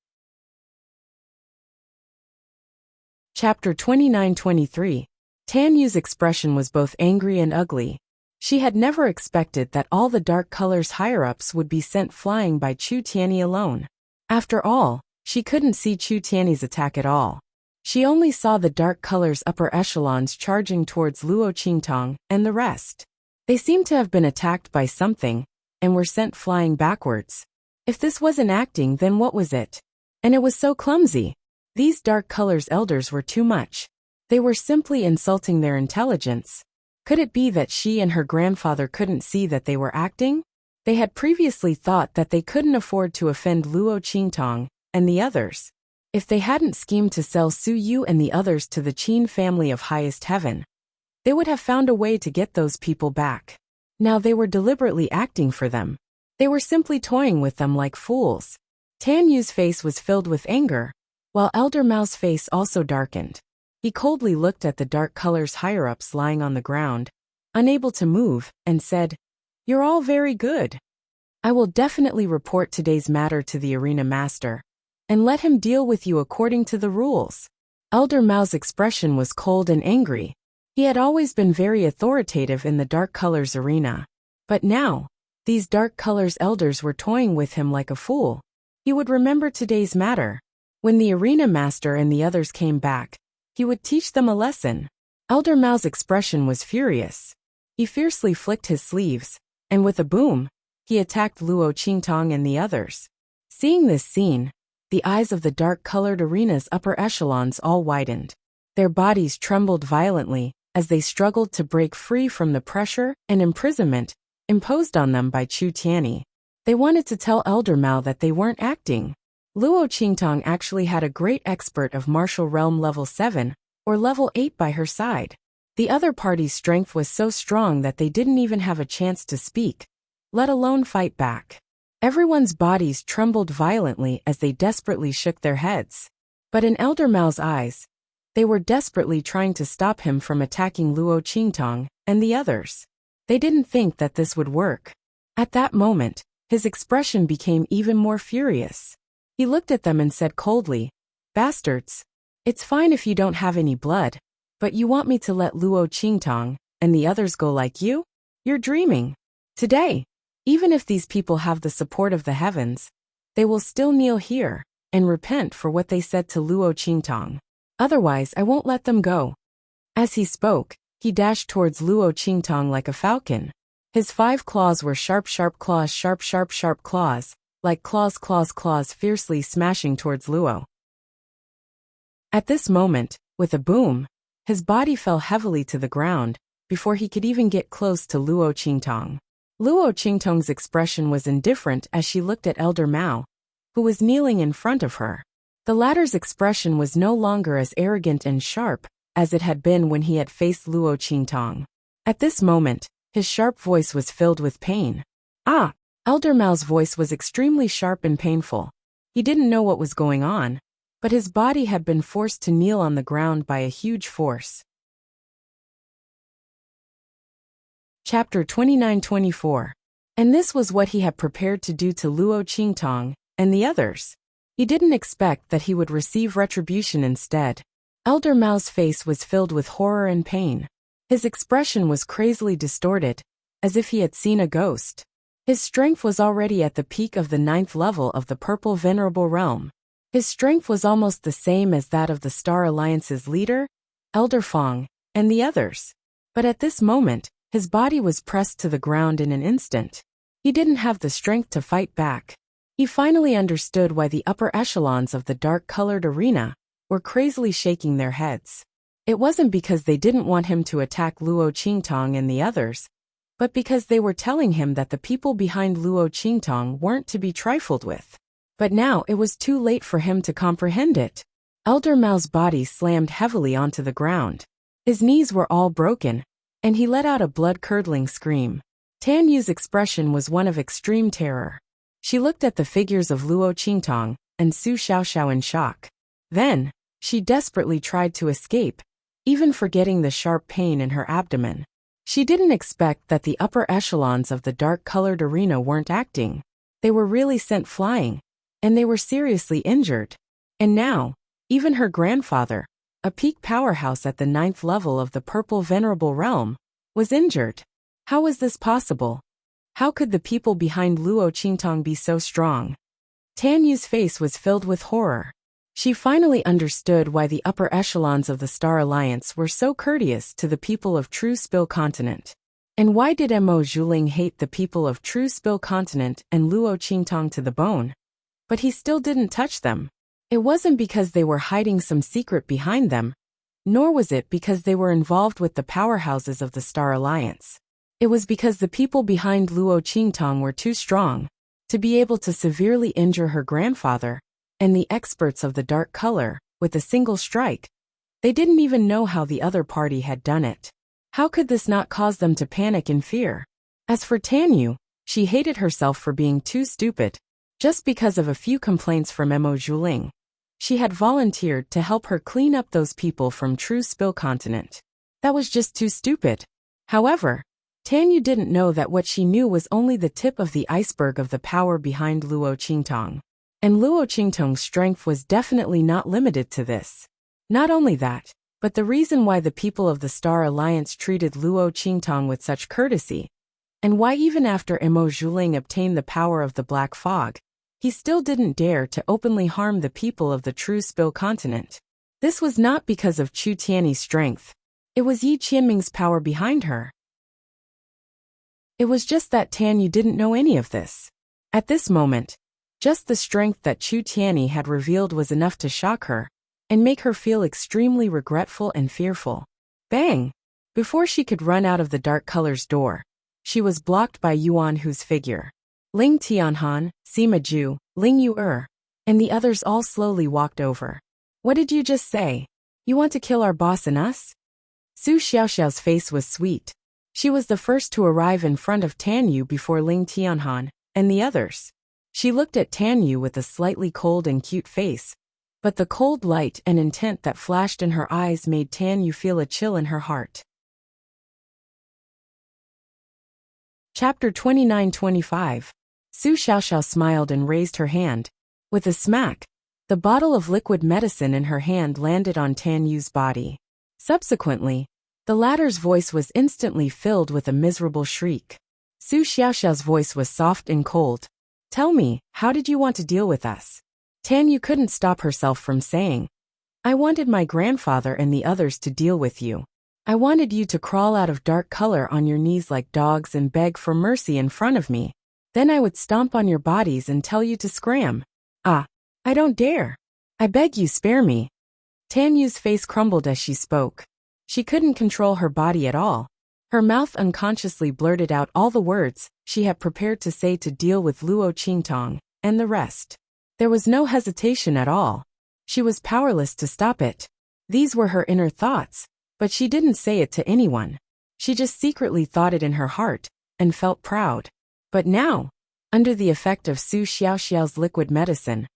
Chapter 29-23. Tan Yu's expression was both angry and ugly. She had never expected that all the dark colors higher-ups would be sent flying by Chu Tiany alone. After all, she couldn't see Chu Tiany's attack at all. She only saw the dark colors upper echelons charging towards Luo Qingtong and the rest. They seemed to have been attacked by something, and were sent flying backwards. If this wasn't acting, then what was it? And it was so clumsy. These dark colors elders were too much. They were simply insulting their intelligence. Could it be that she and her grandfather couldn't see that they were acting? They had previously thought that they couldn't afford to offend Luo Qingtong and the others. If they hadn't schemed to sell Su Yu and the others to the Qin family of highest heaven, they would have found a way to get those people back. Now they were deliberately acting for them. They were simply toying with them like fools. Tan Yu's face was filled with anger, while Elder Mao's face also darkened. He coldly looked at the dark colors higher-ups lying on the ground, unable to move, and said, "You're all very good. I will definitely report today's matter to the arena master, and let him deal with you according to the rules." Elder Mao's expression was cold and angry. He had always been very authoritative in the dark colors arena. But now, these dark colors elders were toying with him like a fool. He would remember today's matter. When the arena master and the others came back, he would teach them a lesson. Elder Mao's expression was furious. He fiercely flicked his sleeves, and with a boom, he attacked Luo Qingtong and the others. Seeing this scene, the eyes of the dark-colored arena's upper echelons all widened. Their bodies trembled violently as they struggled to break free from the pressure and imprisonment imposed on them by Chu Tiany. They wanted to tell Elder Mao that they weren't acting. Luo Qingtong actually had a great expert of martial realm level 7 or level 8 by her side. The other party's strength was so strong that they didn't even have a chance to speak, let alone fight back. Everyone's bodies trembled violently as they desperately shook their heads. But in Elder Mao's eyes, they were desperately trying to stop him from attacking Luo Qingtong and the others. They didn't think that this would work. At that moment, his expression became even more furious. He looked at them and said coldly, "Bastards. It's fine if you don't have any blood, but you want me to let Luo Qingtong and the others go like you? You're dreaming. Today, even if these people have the support of the heavens, they will still kneel here and repent for what they said to Luo Qingtong. Otherwise, I won't let them go." As he spoke, he dashed towards Luo Qingtong like a falcon. His 5 claws were sharp claws, sharp claws, like claws fiercely smashing towards Luo. At this moment, with a boom, his body fell heavily to the ground before he could even get close to Luo Qingtong. Luo Qingtong's expression was indifferent as she looked at Elder Mao, who was kneeling in front of her. The latter's expression was no longer as arrogant and sharp as it had been when he had faced Luo Qingtong. At this moment, his sharp voice was filled with pain. "Ah!" Elder Mao's voice was extremely sharp and painful. He didn't know what was going on, but his body had been forced to kneel on the ground by a huge force. Chapter 29-24. And this was what he had prepared to do to Luo Qingtong and the others. He didn't expect that he would receive retribution instead. Elder Mao's face was filled with horror and pain. His expression was crazily distorted, as if he had seen a ghost. His strength was already at the peak of the 9th level of the Purple Venerable Realm. His strength was almost the same as that of the Star Alliance's leader, Elder Fong, and the others. But at this moment, his body was pressed to the ground in an instant. He didn't have the strength to fight back. He finally understood why the upper echelons of the dark-colored arena were crazily shaking their heads. It wasn't because they didn't want him to attack Luo Qingtong and the others, but because they were telling him that the people behind Luo Qingtong weren't to be trifled with. But now it was too late for him to comprehend it. Elder Mao's body slammed heavily onto the ground. His knees were all broken, and he let out a blood-curdling scream. Tan Yu's expression was one of extreme terror. She looked at the figures of Luo Qingtong and Su Xiaoxiao in shock. Then, she desperately tried to escape, even forgetting the sharp pain in her abdomen. She didn't expect that the upper echelons of the dark-colored arena weren't acting. They were really sent flying, and they were seriously injured. And now, even her grandfather, a peak powerhouse at the 9th level of the Purple Venerable Realm, was injured. How was this possible? How could the people behind Luo Qingtong be so strong? Tan Yu's face was filled with horror. She finally understood why the upper echelons of the Star Alliance were so courteous to the people of True Spill Continent. And why did Mo Zhuling hate the people of True Spill Continent and Luo Qingtong to the bone? But he still didn't touch them. It wasn't because they were hiding some secret behind them, nor was it because they were involved with the powerhouses of the Star Alliance. It was because the people behind Luo Qingtong were too strong to be able to severely injure her grandfather and the experts of the dark color with a single strike. They didn't even know how the other party had done it. How could this not cause them to panic in fear? As for Tan Yu, she hated herself for being too stupid. Just because of a few complaints from Mo Zhuling, she had volunteered to help her clean up those people from True Spill Continent. That was just too stupid. However, Tan Yu didn't know that what she knew was only the tip of the iceberg of the power behind Luo Qingtong. And Luo Qingtong's strength was definitely not limited to this. Not only that, but the reason why the people of the Star Alliance treated Luo Qingtong with such courtesy, and why even after Mo Zhuling obtained the power of the Black Fog, he still didn't dare to openly harm the people of the True Spill Continent. This was not because of Chu Tianyi's strength. It was Yi Qianming's power behind her. It was just that Tan Yu didn't know any of this. At this moment, just the strength that Chu Tianyi had revealed was enough to shock her and make her feel extremely regretful and fearful. Bang! Before she could run out of the dark color's door, she was blocked by Yuan Hu's figure. Ling Tianhan, Sima Ju, Ling Yu and the others all slowly walked over. What did you just say? You want to kill our boss and us? Su Xiaoxiao's face was sweet. She was the first to arrive in front of Tan Yu before Ling Tianhan and the others. She looked at Tan Yu with a slightly cold and cute face, but the cold light and intent that flashed in her eyes made Tan Yu feel a chill in her heart. Chapter 29-25. Su Xiaoxiao smiled and raised her hand. With a smack, the bottle of liquid medicine in her hand landed on Tan Yu's body. Subsequently, the latter's voice was instantly filled with a miserable shriek. Su Xiaoxiao's voice was soft and cold. Tell me, how did you want to deal with us? Tan Yu couldn't stop herself from saying, I wanted my grandfather and the others to deal with you. I wanted you to crawl out of dark color on your knees like dogs and beg for mercy in front of me. Then I would stomp on your bodies and tell you to scram. Ah, I don't dare. I beg you spare me. Tan Yu's face crumbled as she spoke. She couldn't control her body at all. Her mouth unconsciously blurted out all the words she had prepared to say to deal with Luo Qingtong and the rest. There was no hesitation at all. She was powerless to stop it. These were her inner thoughts, but she didn't say it to anyone. She just secretly thought it in her heart and felt proud. But now, under the effect of Su Xiaoxiao's liquid medicine,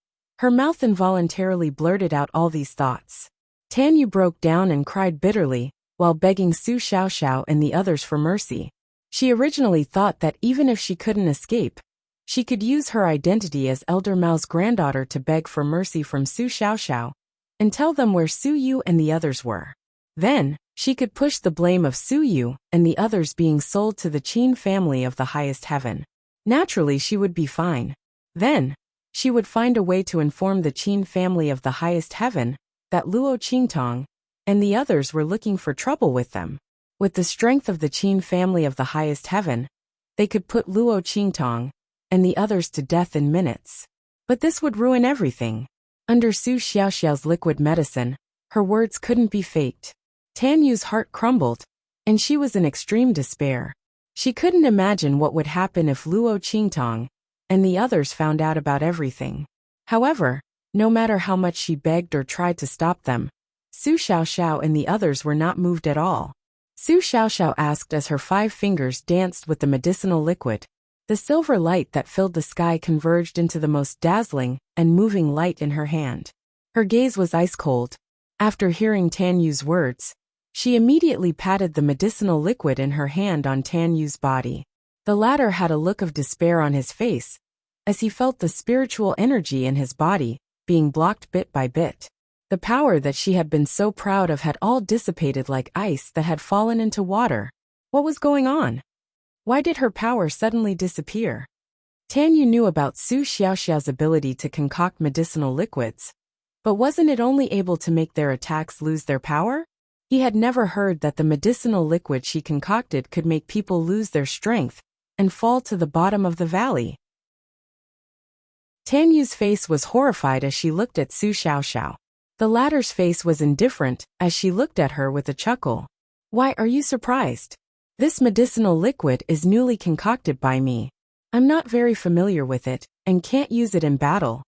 her mouth involuntarily blurted out all these thoughts. Tan Yu broke down and cried bitterly, while begging Su Xiaoxiao and the others for mercy. She originally thought that even if she couldn't escape, she could use her identity as Elder Mao's granddaughter to beg for mercy from Su Xiaoxiao and tell them where Su Yu and the others were. Then, she could push the blame of Su Yu and the others being sold to the Qin family of the highest heaven. Naturally, she would be fine. Then, she would find a way to inform the Qin family of the highest heaven that Luo Qingtong and the others were looking for trouble with them. With the strength of the Qin family of the highest heaven, they could put Luo Qingtong and the others to death in minutes. But this would ruin everything. Under Su Xiaoxiao's liquid medicine, her words couldn't be faked. Tan Yu's heart crumbled, and she was in extreme despair. She couldn't imagine what would happen if Luo Qingtong and the others found out about everything. However, no matter how much she begged or tried to stop them, Su Xiaoxiao and the others were not moved at all. Su Xiaoxiao asked as her 5 fingers danced with the medicinal liquid. The silver light that filled the sky converged into the most dazzling and moving light in her hand. Her gaze was ice-cold. After hearing Tan Yu's words, she immediately patted the medicinal liquid in her hand on Tan Yu's body. The latter had a look of despair on his face, as he felt the spiritual energy in his body being blocked bit by bit. The power that she had been so proud of had all dissipated like ice that had fallen into water. What was going on? Why did her power suddenly disappear? Tan Yu knew about Su Xiaoxiao's ability to concoct medicinal liquids, but wasn't it only able to make their attacks lose their power? He had never heard that the medicinal liquid she concocted could make people lose their strength and fall to the bottom of the valley. Tan Yu's face was horrified as she looked at Su Xiaoxiao. The latter's face was indifferent as she looked at her with a chuckle. Why are you surprised? This medicinal liquid is newly concocted by me. I'm not very familiar with it and can't use it in battle.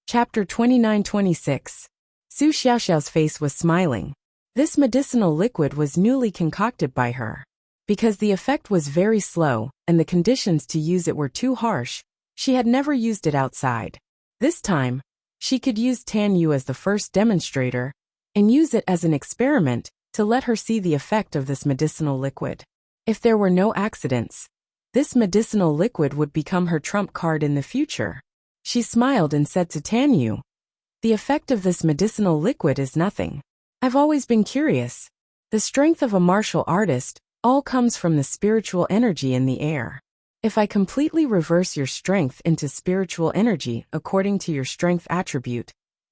Chapter 29-26. Su Xiaoxiao's face was smiling. This medicinal liquid was newly concocted by her. Because the effect was very slow and the conditions to use it were too harsh, she had never used it outside. This time, she could use Tan Yu as the first demonstrator and use it as an experiment to let her see the effect of this medicinal liquid. If there were no accidents, this medicinal liquid would become her trump card in the future. She smiled and said to Tan Yu, "The effect of this medicinal liquid is nothing. I've always been curious. The strength of a martial artist all comes from the spiritual energy in the air. If I completely reverse your strength into spiritual energy according to your strength attribute,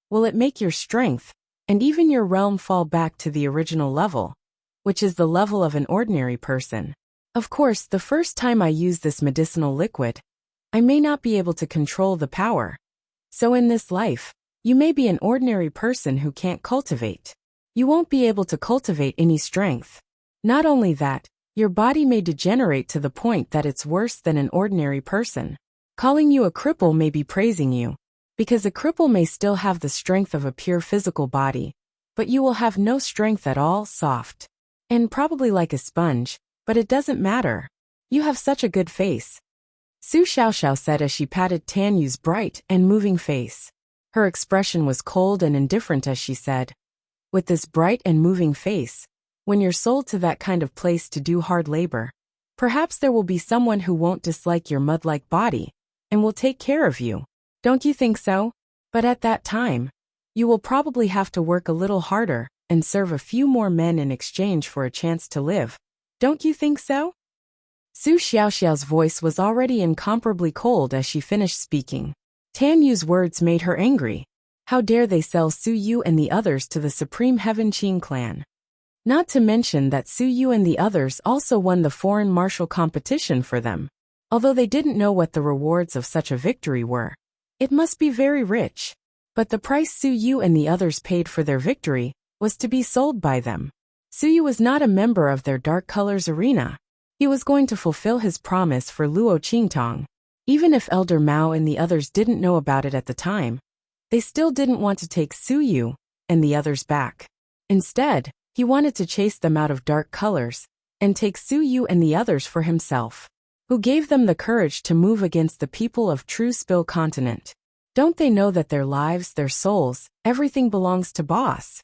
will it make your strength and even your realm fall back to the original level, which is the level of an ordinary person? Of course, the first time I use this medicinal liquid, I may not be able to control the power. So in this life, you may be an ordinary person who can't cultivate. You won't be able to cultivate any strength. Not only that, your body may degenerate to the point that it's worse than an ordinary person. Calling you a cripple may be praising you, because a cripple may still have the strength of a pure physical body, but you will have no strength at all, soft, and probably like a sponge, but it doesn't matter. You have such a good face." Su Xiaoxiao said as she patted Tan Yu's bright and moving face. Her expression was cold and indifferent as she said, "With this bright and moving face, when you're sold to that kind of place to do hard labor, perhaps there will be someone who won't dislike your mud-like body and will take care of you. Don't you think so? But at that time, you will probably have to work a little harder and serve a few more men in exchange for a chance to live. Don't you think so?" Su Xiaoxiao's voice was already incomparably cold as she finished speaking. Tan Yu's words made her angry. How dare they sell Su Yu and the others to the Supreme Heaven Qing clan? Not to mention that Su Yu and the others also won the foreign martial competition for them. Although they didn't know what the rewards of such a victory were. It must be very rich. But the price Su Yu and the others paid for their victory was to be sold by them. Su Yu was not a member of their Dark Colors arena. He was going to fulfill his promise for Luo Qingtong. Even if Elder Mao and the others didn't know about it at the time, they still didn't want to take Su Yu and the others back. Instead, he wanted to chase them out of Dark Colors and take Su Yu and the others for himself. Who gave them the courage to move against the people of True Spill Continent? Don't they know that their lives, their souls, everything belongs to Boss?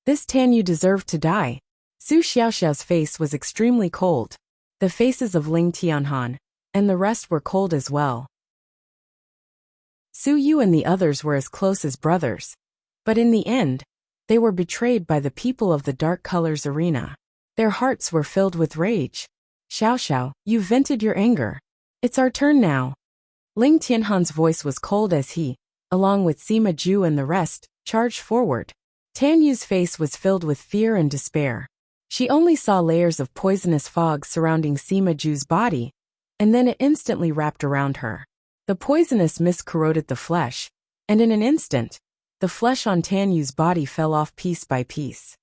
This Tan Yu deserved to die. Su Xiaoxiao's face was extremely cold. The faces of Ling Tianhan and the rest were cold as well. Su Yu and the others were as close as brothers. But in the end, they were betrayed by the people of the Dark Colors arena. Their hearts were filled with rage. "Xiaoxiao, you vented your anger. It's our turn now." Ling Tianhan's voice was cold as he, along with Sima Ju and the rest, charged forward. Tan Yu's face was filled with fear and despair. She only saw layers of poisonous fog surrounding Sima Ju's body, and then it instantly wrapped around her. The poisonous mist corroded the flesh, and in an instant, the flesh on Tan Yu's body fell off piece by piece.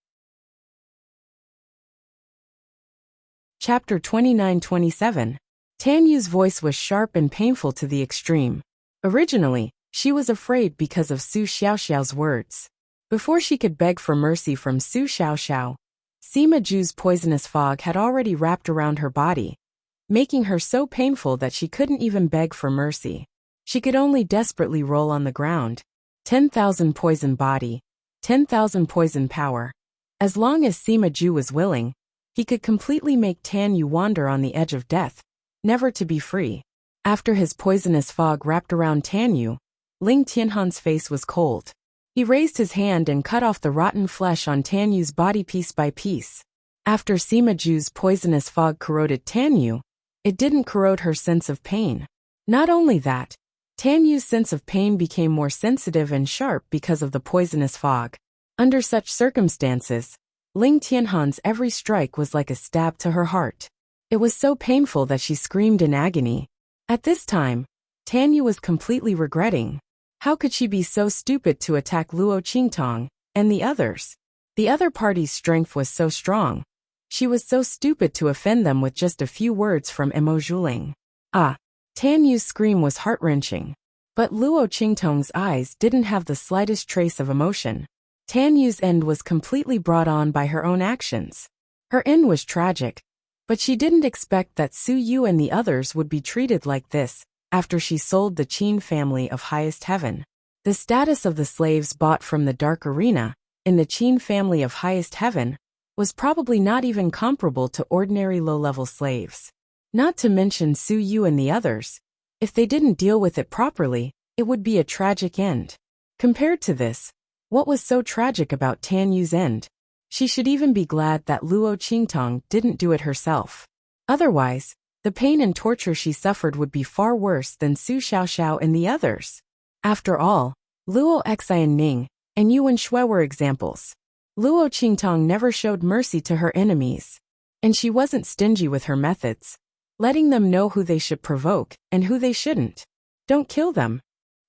Chapter 29-27. Tan Yu's voice was sharp and painful to the extreme. Originally, she was afraid because of Su Xiaoxiao's words. Before she could beg for mercy from Su Xiaoxiao, Sima Ju's poisonous fog had already wrapped around her body, making her so painful that she couldn't even beg for mercy. She could only desperately roll on the ground. 10,000 poison body, 10,000 poison power. As long as Sima Ju was willing, he could completely make Tan Yu wander on the edge of death, never to be free. After his poisonous fog wrapped around Tan Yu, Ling Tianhan's face was cold. He raised his hand and cut off the rotten flesh on Tan Yu's body piece by piece. After Sima Ju's poisonous fog corroded Tan Yu, it didn't corrode her sense of pain. Not only that, Tan Yu's sense of pain became more sensitive and sharp because of the poisonous fog. Under such circumstances, Ling Tianhan's every strike was like a stab to her heart. It was so painful that she screamed in agony. At this time, Tan Yu was completely regretting. How could she be so stupid to attack Luo Qingtong and the others? The other party's strength was so strong. She was so stupid to offend them with just a few words from Emo Zhuling. Ah! Tan Yu's scream was heart-wrenching. But Luo Qingtong's eyes didn't have the slightest trace of emotion. Tan Yu's end was completely brought on by her own actions. Her end was tragic, but she didn't expect that Su Yu and the others would be treated like this after she sold the Qin family of highest heaven. The status of the slaves bought from the Dark Arena, in the Qin family of highest heaven, was probably not even comparable to ordinary low-level slaves. Not to mention Su Yu and the others. If they didn't deal with it properly, it would be a tragic end. Compared to this, what was so tragic about Tan Yu's end? She should even be glad that Luo Qingtong didn't do it herself. Otherwise, the pain and torture she suffered would be far worse than Su Xiaoxiao and the others. After all, Luo Xianning and Yuan Shui were examples. Luo Qingtong never showed mercy to her enemies. And she wasn't stingy with her methods, letting them know who they should provoke and who they shouldn't. Don't kill them.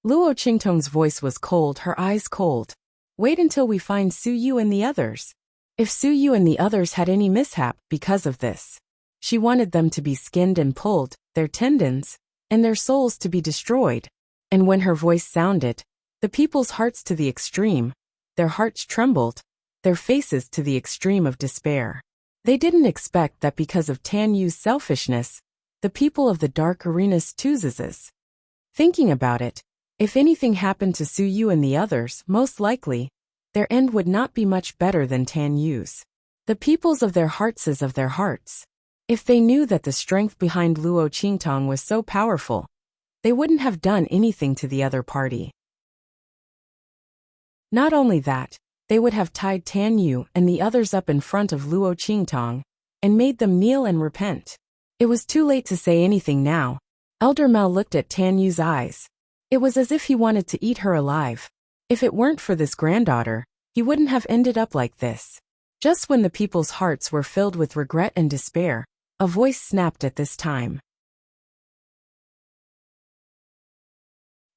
Luo Qingtong's voice was cold, her eyes cold. Wait until we find Su Yu and the others. If Su Yu and the others had any mishap because of this, she wanted them to be skinned and pulled, their tendons, and their souls to be destroyed. And when her voice sounded, the people's hearts to the extreme, their hearts trembled, their faces to the extreme of despair. They didn't expect that because of Tan Yu's selfishness, the people of the Dark Arena's chooses. Thinking about it, if anything happened to Su Yu and the others, most likely, their end would not be much better than Tan Yu's. The peoples of their hearts is of their hearts. If they knew that the strength behind Luo Qingtong was so powerful, they wouldn't have done anything to the other party. Not only that, they would have tied Tan Yu and the others up in front of Luo Qingtong and made them kneel and repent. It was too late to say anything now. Elder Mao looked at Tan Yu's eyes. It was as if he wanted to eat her alive. If it weren't for this granddaughter, he wouldn't have ended up like this. Just when the people's hearts were filled with regret and despair, a voice snapped at this time.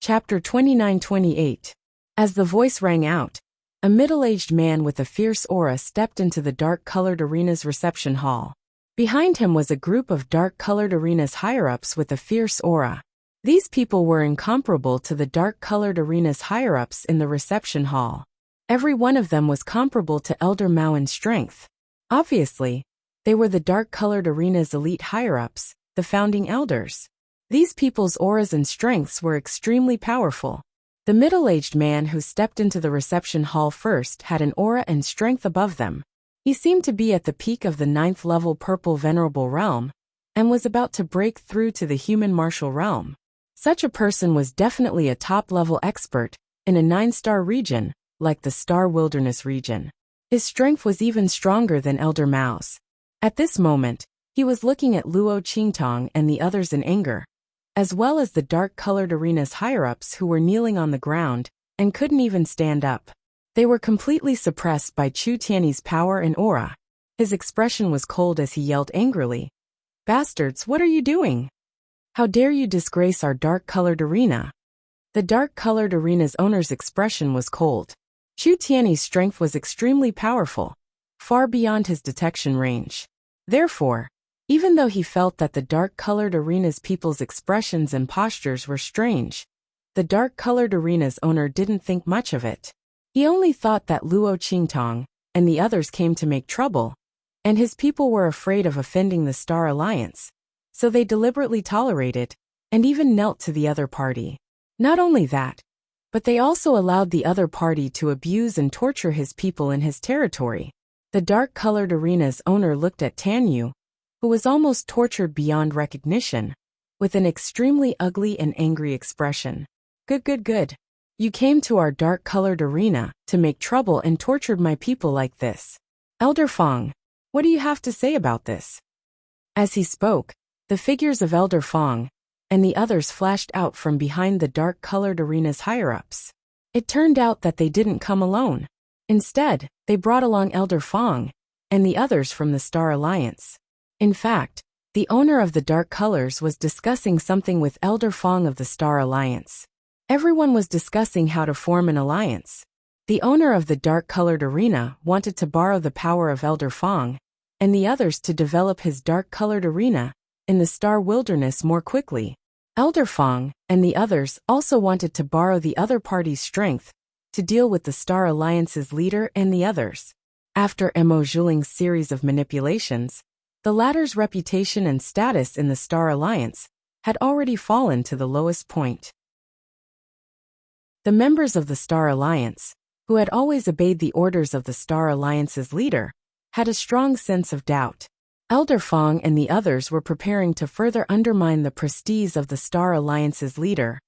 Chapter 29-28. As the voice rang out, a middle-aged man with a fierce aura stepped into the dark-colored arena's reception hall. Behind him was a group of dark-colored arena's higher-ups with a fierce aura. These people were incomparable to the dark-colored arena's higher-ups in the reception hall. Every one of them was comparable to Elder Mao in strength. Obviously, they were the dark-colored arena's elite higher-ups, the founding elders. These people's auras and strengths were extremely powerful. The middle-aged man who stepped into the reception hall first had an aura and strength above them. He seemed to be at the peak of the 9th level Purple Venerable Realm, and was about to break through to the human martial realm. Such a person was definitely a top-level expert in a 9-star region, like the Star Wilderness region. His strength was even stronger than Elder Mao's. At this moment, he was looking at Luo Qingtong and the others in anger, as well as the dark-colored arena's higher-ups who were kneeling on the ground and couldn't even stand up. They were completely suppressed by Chu Tiany's power and aura. His expression was cold as he yelled angrily, "Bastards, what are you doing? How dare you disgrace our dark-colored arena?" The dark-colored arena's owner's expression was cold. Chu Tiany's strength was extremely powerful, far beyond his detection range. Therefore, Even though he felt that the dark-colored arena's people's expressions and postures were strange, the dark-colored arena's owner didn't think much of it. He only thought that Luo Qingtong and the others came to make trouble, and his people were afraid of offending the Star Alliance, so they deliberately tolerated and even knelt to the other party. Not only that, but they also allowed the other party to abuse and torture his people in his territory. The dark-colored arena's owner looked at Tan Yu, who was almost tortured beyond recognition, with an extremely ugly and angry expression. Good. You came to our dark-colored arena to make trouble and tortured my people like this. Elder Fong, what do you have to say about this? As he spoke, the figures of Elder Fong and the others flashed out from behind the dark-colored arena's higher-ups. It turned out that they didn't come alone. Instead, they brought along Elder Fong and the others from the Star Alliance. In fact, the owner of the dark colors was discussing something with Elder Fong of the Star Alliance. Everyone was discussing how to form an alliance. The owner of the dark-colored arena wanted to borrow the power of Elder Fong and the others to develop his dark-colored arena in the Star Wilderness more quickly. Elder Fong and the others also wanted to borrow the other party's strength to deal with the Star Alliance's leader and the others. After Mo Zhuling's series of manipulations, the latter's reputation and status in the Star Alliance had already fallen to the lowest point. The members of the Star Alliance, who had always obeyed the orders of the Star Alliance's leader, had a strong sense of doubt. Elder Fong and the others were preparing to further undermine the prestige of the Star Alliance's leader,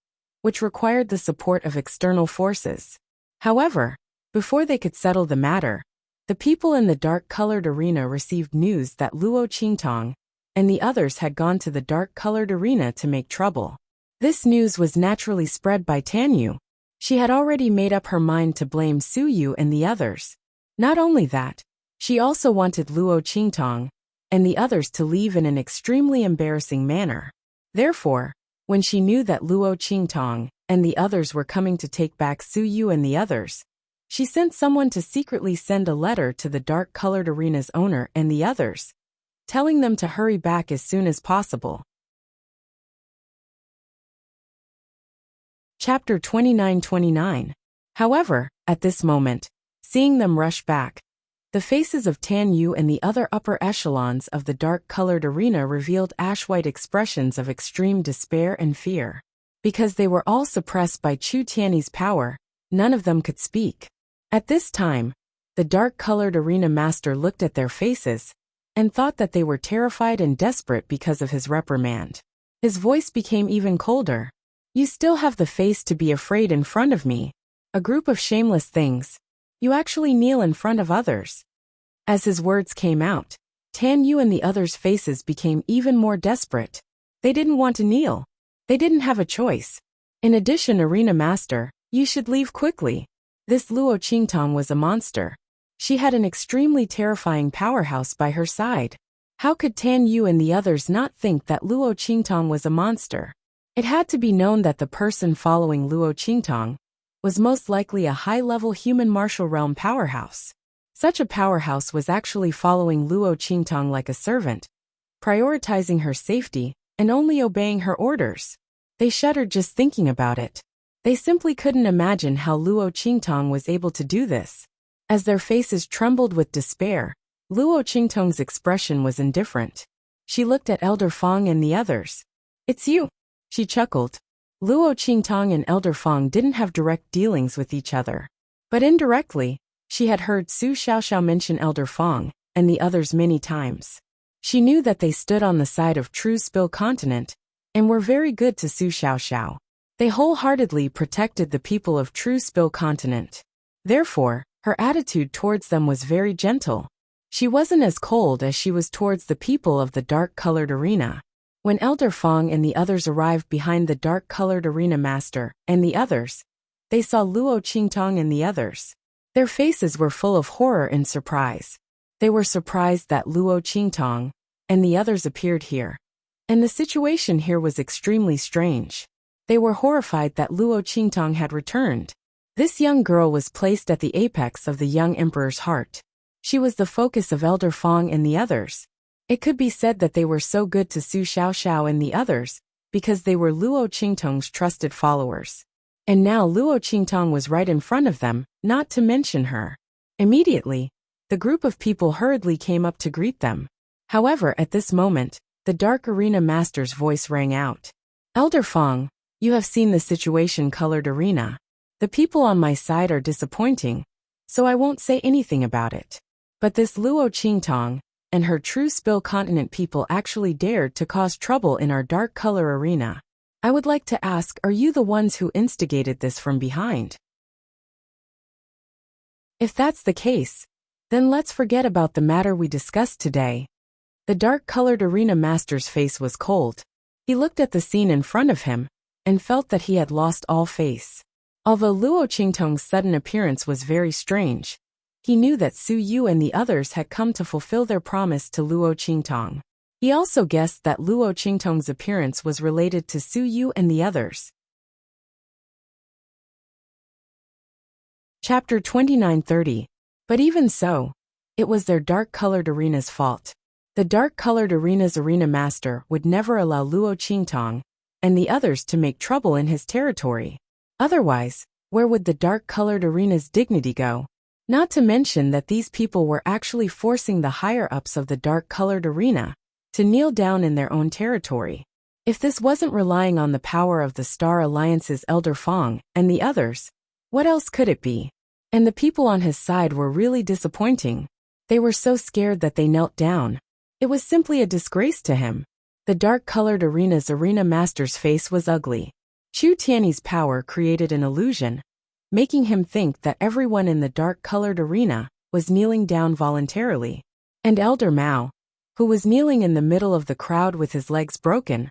which required the support of external forces. However, before they could settle the matter, the people in the dark-colored arena received news that Luo Qingtong and the others had gone to the dark-colored arena to make trouble. This news was naturally spread by Tan Yu. She had already made up her mind to blame Su Yu and the others. Not only that, she also wanted Luo Qingtong and the others to leave in an extremely embarrassing manner. Therefore, when she knew that Luo Qingtong and the others were coming to take back Su Yu and the others, she sent someone to secretly send a letter to the dark-colored arena's owner and the others, telling them to hurry back as soon as possible. Chapter 29-29. However, at this moment, seeing them rush back, the faces of Tan Yu and the other upper echelons of the dark-colored arena revealed ash-white expressions of extreme despair and fear. Because they were all suppressed by Chu Tiany's power, none of them could speak. At this time, the dark-colored arena master looked at their faces and thought that they were terrified and desperate because of his reprimand. His voice became even colder. You still have the face to be afraid in front of me. A group of shameless things. You actually kneel in front of others. As his words came out, Tan Yu and the others' faces became even more desperate. They didn't want to kneel. They didn't have a choice. In addition, Arena Master, you should leave quickly. This Luo Qingtong was a monster. She had an extremely terrifying powerhouse by her side. How could Tan Yu and the others not think that Luo Qingtong was a monster? It had to be known that the person following Luo Qingtong was most likely a high-level human martial realm powerhouse. Such a powerhouse was actually following Luo Qingtong like a servant, prioritizing her safety and only obeying her orders. They shuddered just thinking about it. They simply couldn't imagine how Luo Qingtong was able to do this. As their faces trembled with despair, Luo Qingtong's expression was indifferent. She looked at Elder Fong and the others. It's you. She chuckled. Luo Qingtong and Elder Fong didn't have direct dealings with each other. But indirectly, she had heard Su Xiaoxiao mention Elder Fong and the others many times. She knew that they stood on the side of True Spill Continent and were very good to Su Xiaoxiao. They wholeheartedly protected the people of True Spill Continent. Therefore, her attitude towards them was very gentle. She wasn't as cold as she was towards the people of the dark-colored arena. When Elder Fong and the others arrived behind the dark-colored arena master and the others, they saw Luo Qingtong and the others. Their faces were full of horror and surprise. They were surprised that Luo Qingtong and the others appeared here. And the situation here was extremely strange. They were horrified that Luo Qingtong had returned. This young girl was placed at the apex of the young emperor's heart. She was the focus of Elder Fong and the others. It could be said that they were so good to Su Xiaoxiao and the others, because they were Luo Qingtong's trusted followers. And now Luo Qingtong was right in front of them, not to mention her. Immediately, the group of people hurriedly came up to greet them. However, at this moment, the Dark Arena Master's voice rang out. Elder Fong, you have seen the situation-colored arena. The people on my side are disappointing, so I won't say anything about it. But this Luo Qingtong and her true Spill Continent people actually dared to cause trouble in our dark color arena. I would like to ask, are you the ones who instigated this from behind? If that's the case, then let's forget about the matter we discussed today. The dark-colored arena master's face was cold. He looked at the scene in front of him and felt that he had lost all face. Although Luo Qingtong's sudden appearance was very strange, he knew that Su Yu and the others had come to fulfill their promise to Luo Qingtong. He also guessed that Luo Qingtong's appearance was related to Su Yu and the others. Chapter 29:30. But even so, it was their dark-colored arena's fault. The dark-colored arena's arena master would never allow Luo Qingtong and the others to make trouble in his territory. Otherwise, where would the dark-colored arena's dignity go? Not to mention that these people were actually forcing the higher-ups of the dark-colored arena to kneel down in their own territory. If this wasn't relying on the power of the Star Alliance's Elder Fong and the others, what else could it be? And the people on his side were really disappointing. They were so scared that they knelt down. It was simply a disgrace to him. The dark-colored arena's arena master's face was ugly. Chu Tiany's power created an illusion, making him think that everyone in the dark-colored arena was kneeling down voluntarily. And Elder Mao, who was kneeling in the middle of the crowd with his legs broken,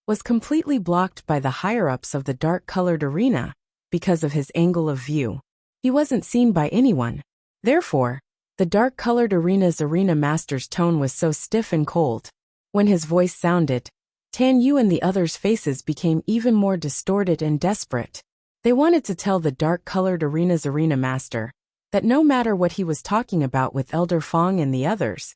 was completely blocked by the higher-ups of the dark-colored arena because of his angle of view. He wasn't seen by anyone. Therefore, the dark-colored arena's arena master's tone was so stiff and cold. When his voice sounded, Tan Yu and the others' faces became even more distorted and desperate. They wanted to tell the dark-colored arena's arena master that no matter what he was talking about with Elder Fong and the others,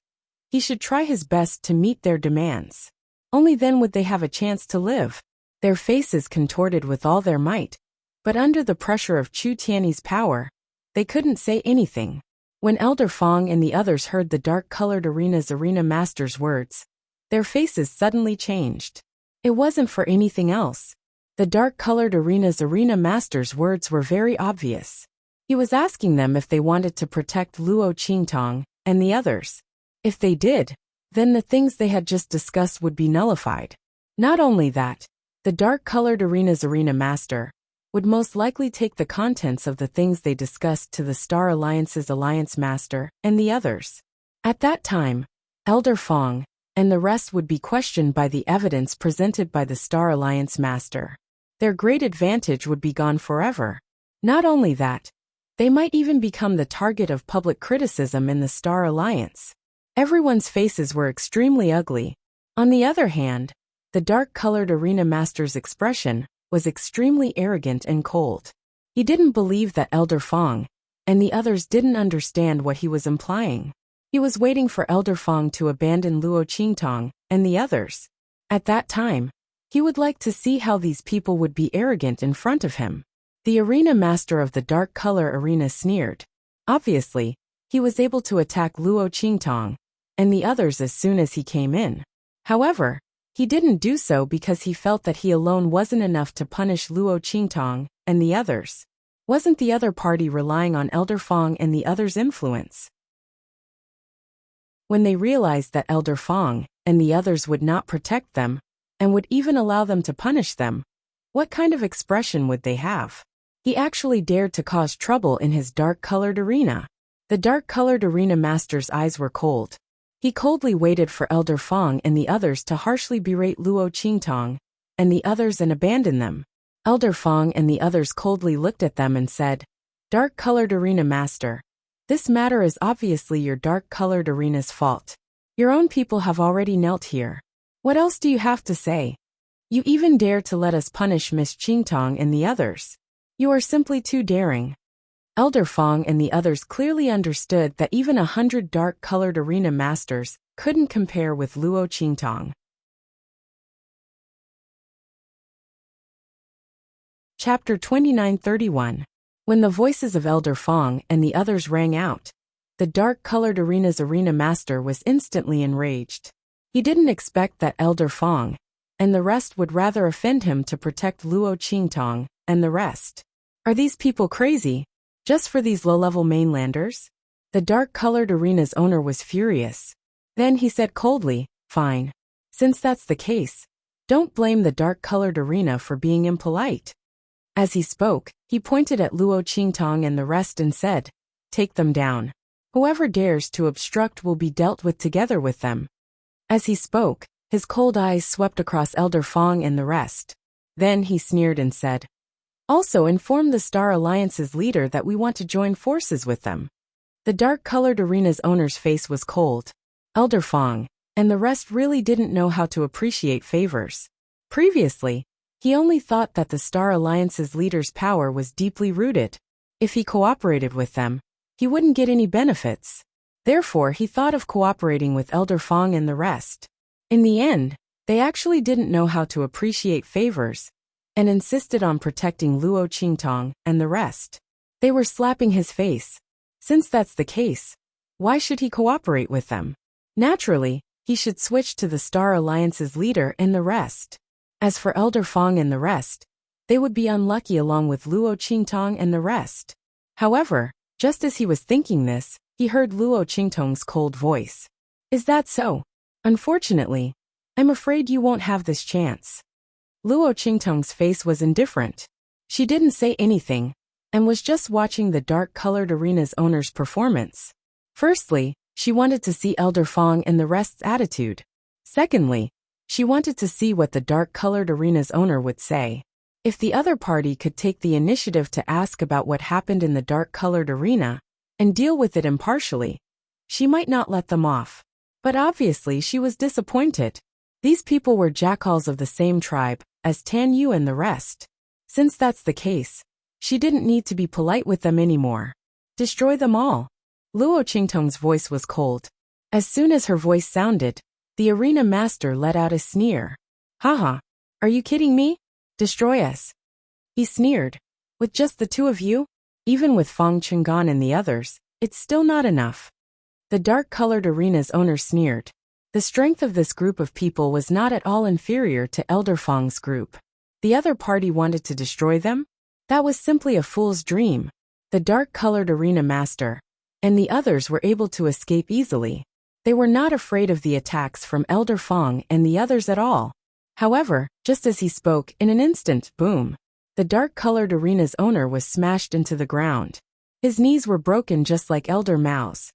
he should try his best to meet their demands. Only then would they have a chance to live. Their faces contorted with all their might, but under the pressure of Chu Tiany's power, they couldn't say anything. When Elder Fong and the others heard the dark-colored arena's arena master's words, their faces suddenly changed. It wasn't for anything else. The dark-colored arena's arena master's words were very obvious. He was asking them if they wanted to protect Luo Qingtong and the others. If they did, then the things they had just discussed would be nullified. Not only that, the dark-colored arena's arena master would most likely take the contents of the things they discussed to the Star Alliance's Alliance Master and the others. At that time, Elder Fong and the rest would be questioned by the evidence presented by the Star Alliance Master. Their great advantage would be gone forever. Not only that, they might even become the target of public criticism in the Star Alliance. Everyone's faces were extremely ugly. On the other hand, the dark-colored arena master's expression was extremely arrogant and cold. He didn't believe that Elder Fong and the others didn't understand what he was implying. He was waiting for Elder Fong to abandon Luo Qingtong and the others. At that time, he would like to see how these people would be arrogant in front of him. The arena master of the dark color arena sneered. Obviously, he was able to attack Luo Qingtong and the others as soon as he came in. However, he didn't do so because he felt that he alone wasn't enough to punish Luo Qingtong and the others. Wasn't the other party relying on Elder Fong and the others' influence? When they realized that Elder Fong and the others would not protect them and would even allow them to punish them, what kind of expression would they have? He actually dared to cause trouble in his dark-colored arena. The dark-colored arena master's eyes were cold. He coldly waited for Elder Fong and the others to harshly berate Luo Qingtong and the others and abandon them. Elder Fong and the others coldly looked at them and said, "Dark-colored arena master, this matter is obviously your dark-colored arena's fault. Your own people have already knelt here. What else do you have to say? You even dare to let us punish Miss Qingtong and the others. You are simply too daring." Elder Fong and the others clearly understood that even 100 dark-colored arena masters couldn't compare with Luo Qingtong. Chapter 29:31. When the voices of Elder Fong and the others rang out, the dark-colored arena's arena master was instantly enraged. He didn't expect that Elder Fong and the rest would rather offend him to protect Luo Qingtong and the rest. Are these people crazy? Just for these low-level mainlanders? The dark-colored arena's owner was furious. Then he said coldly, "Fine. Since that's the case, don't blame the dark-colored arena for being impolite." As he spoke, he pointed at Luo Qingtong and the rest and said, "Take them down. Whoever dares to obstruct will be dealt with together with them." As he spoke, his cold eyes swept across Elder Fong and the rest. Then he sneered and said, "Also inform the Star Alliance's leader that we want to join forces with them." The dark-colored arena's owner's face was cold. Elder Fong and the rest really didn't know how to appreciate favors. Previously, he only thought that the Star Alliance's leader's power was deeply rooted. If he cooperated with them, he wouldn't get any benefits. Therefore, he thought of cooperating with Elder Fong and the rest. In the end, they actually didn't know how to appreciate favors and insisted on protecting Luo Qingtong and the rest. They were slapping his face. Since that's the case, why should he cooperate with them? Naturally, he should switch to the Star Alliance's leader and the rest. As for Elder Fong and the rest, they would be unlucky along with Luo Qingtong and the rest. However, just as he was thinking this, he heard Luo Qingtong's cold voice. "Is that so? Unfortunately, I'm afraid you won't have this chance." Luo Qingtong's face was indifferent. She didn't say anything, and was just watching the dark-colored arena's owner's performance. Firstly, she wanted to see Elder Fong and the rest's attitude. Secondly, she wanted to see what the dark-colored arena's owner would say. If the other party could take the initiative to ask about what happened in the dark-colored arena and deal with it impartially, she might not let them off. But obviously she was disappointed. These people were jackals of the same tribe as Tan Yu and the rest. Since that's the case, she didn't need to be polite with them anymore. Destroy them all. Luo Qingtong's voice was cold. As soon as her voice sounded, the arena master let out a sneer. "Haha, are you kidding me? Destroy us." He sneered. "With just the two of you? Even with Fang Chungan and the others, it's still not enough." The dark-colored arena's owner sneered. The strength of this group of people was not at all inferior to Elder Fang's group. The other party wanted to destroy them? That was simply a fool's dream. The dark-colored arena master and the others were able to escape easily. They were not afraid of the attacks from Elder Fong and the others at all. However, just as he spoke, in an instant, boom, the dark-colored arena's owner was smashed into the ground. His knees were broken just like Elder Mao's.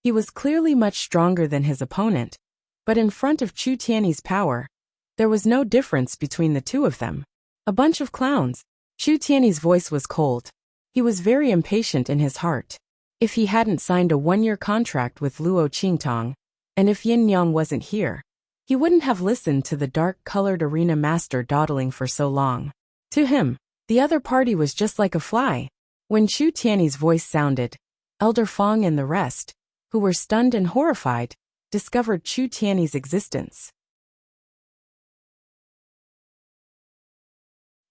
He was clearly much stronger than his opponent, but in front of Chu Tiany's power, there was no difference between the two of them. A bunch of clowns. Chu Tiany's voice was cold. He was very impatient in his heart. If he hadn't signed a one-year contract with Luo Qingtong, and if Yin Yang wasn't here, he wouldn't have listened to the dark-colored arena master dawdling for so long. To him, the other party was just like a fly. When Chu Tiany's voice sounded, Elder Fong and the rest, who were stunned and horrified, discovered Chu Tiany's existence.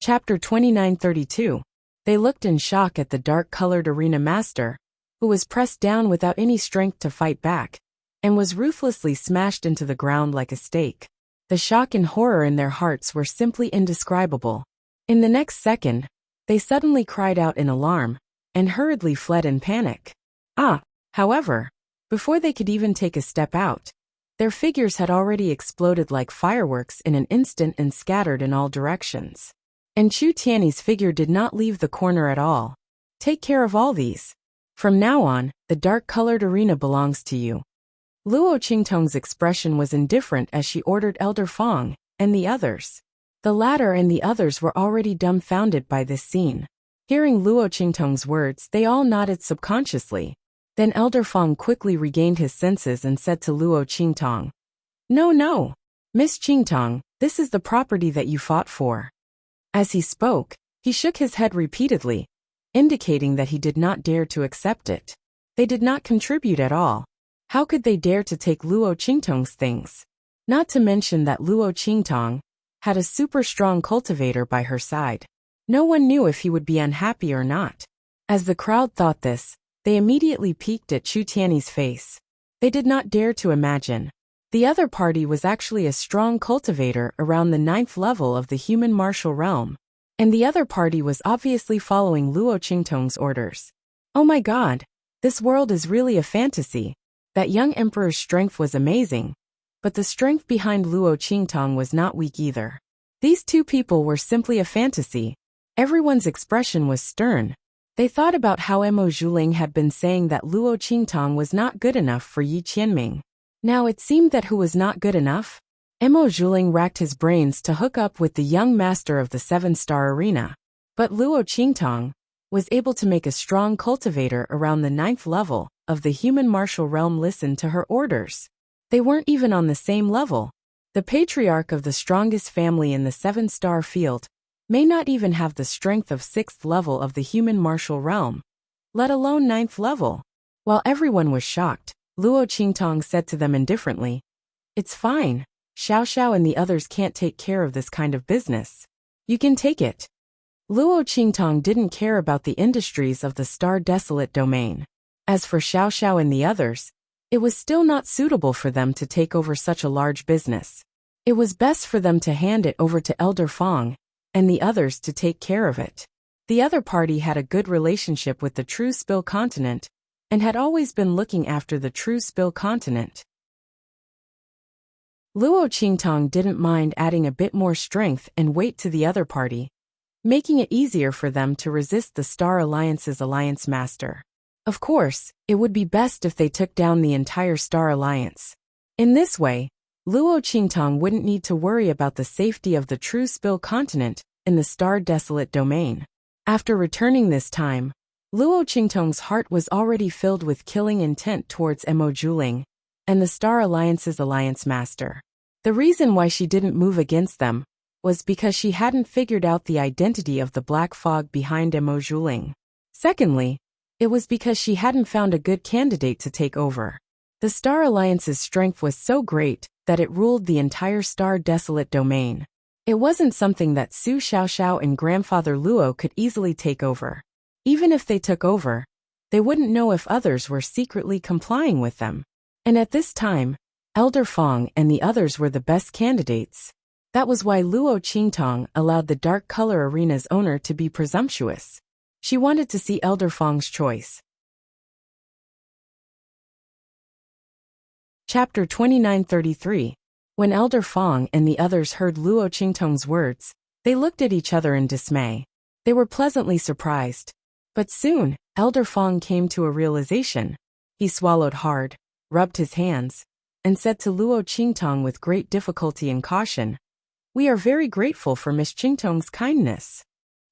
Chapter 29:32. They looked in shock at the dark-colored arena master, who was pressed down without any strength to fight back, and was ruthlessly smashed into the ground like a stake. The shock and horror in their hearts were simply indescribable. In the next second, they suddenly cried out in alarm, and hurriedly fled in panic. However, before they could even take a step out, their figures had already exploded like fireworks in an instant and scattered in all directions. And Chu Tiany's figure did not leave the corner at all. "Take care of all these. From now on, the dark-colored arena belongs to you." Luo Qingtong's expression was indifferent as she ordered Elder Fong and the others. The latter and the others were already dumbfounded by this scene. Hearing Luo Qingtong's words, they all nodded subconsciously. Then Elder Fong quickly regained his senses and said to Luo Qingtong, No, Miss Qingtong, this is the property that you fought for." As he spoke, he shook his head repeatedly, indicating that he did not dare to accept it. They did not contribute at all. How could they dare to take Luo Qingtong's things? Not to mention that Luo Qingtong had a super strong cultivator by her side. No one knew if he would be unhappy or not. As the crowd thought this, they immediately peeked at Chu Tiany's face. They did not dare to imagine. The other party was actually a strong cultivator around the 9th level of the human martial realm. And the other party was obviously following Luo Qingtong's orders. Oh my god, this world is really a fantasy. That young emperor's strength was amazing. But the strength behind Luo Qingtong was not weak either. These two people were simply a fantasy. Everyone's expression was stern. They thought about how Mo Zhuling had been saying that Luo Qingtong was not good enough for Yi Qianming. Now it seemed that who was not good enough? Mo Zhuling racked his brains to hook up with the young master of the 7-star arena. But Luo Qingtong was able to make a strong cultivator around the 9th level of the human martial realm listen to her orders. They weren't even on the same level. The patriarch of the strongest family in the 7-star field may not even have the strength of 6th level of the human martial realm, let alone 9th level. While everyone was shocked, Luo Qingtong said to them indifferently, "It's fine. Xiao Xiao and the others can't take care of this kind of business. You can take it." Luo Qingtong didn't care about the industries of the Star Desolate domain. As for Xiao Xiao and the others, it was still not suitable for them to take over such a large business. It was best for them to hand it over to Elder Fong and the others to take care of it. The other party had a good relationship with the True Spill continent and had always been looking after the True Spill continent. Luo Qingtong didn't mind adding a bit more strength and weight to the other party, making it easier for them to resist the Star Alliance's Alliance Master. Of course, it would be best if they took down the entire Star Alliance. In this way, Luo Qingtong wouldn't need to worry about the safety of the True Spill continent in the Star Desolate domain. After returning this time, Luo Qingtong's heart was already filled with killing intent towards Mo Zhuling and the Star Alliance's Alliance Master. The reason why she didn't move against them was because she hadn't figured out the identity of the black fog behind Mo Zhuling. Secondly, it was because she hadn't found a good candidate to take over. The Star Alliance's strength was so great that it ruled the entire Star Desolate domain. It wasn't something that Su Xiaoxiao and Grandfather Luo could easily take over. Even if they took over, they wouldn't know if others were secretly complying with them. And at this time, Elder Fong and the others were the best candidates. That was why Luo Qingtong allowed the Dark Color Arena's owner to be presumptuous. She wanted to see Elder Fong's choice. Chapter 2933. When Elder Fong and the others heard Luo Qingtong's words, they looked at each other in dismay. They were pleasantly surprised. But soon, Elder Fong came to a realization. He swallowed hard, rubbed his hands, and said to Luo Qingtong with great difficulty and caution, "We are very grateful for Miss Qingtong's kindness.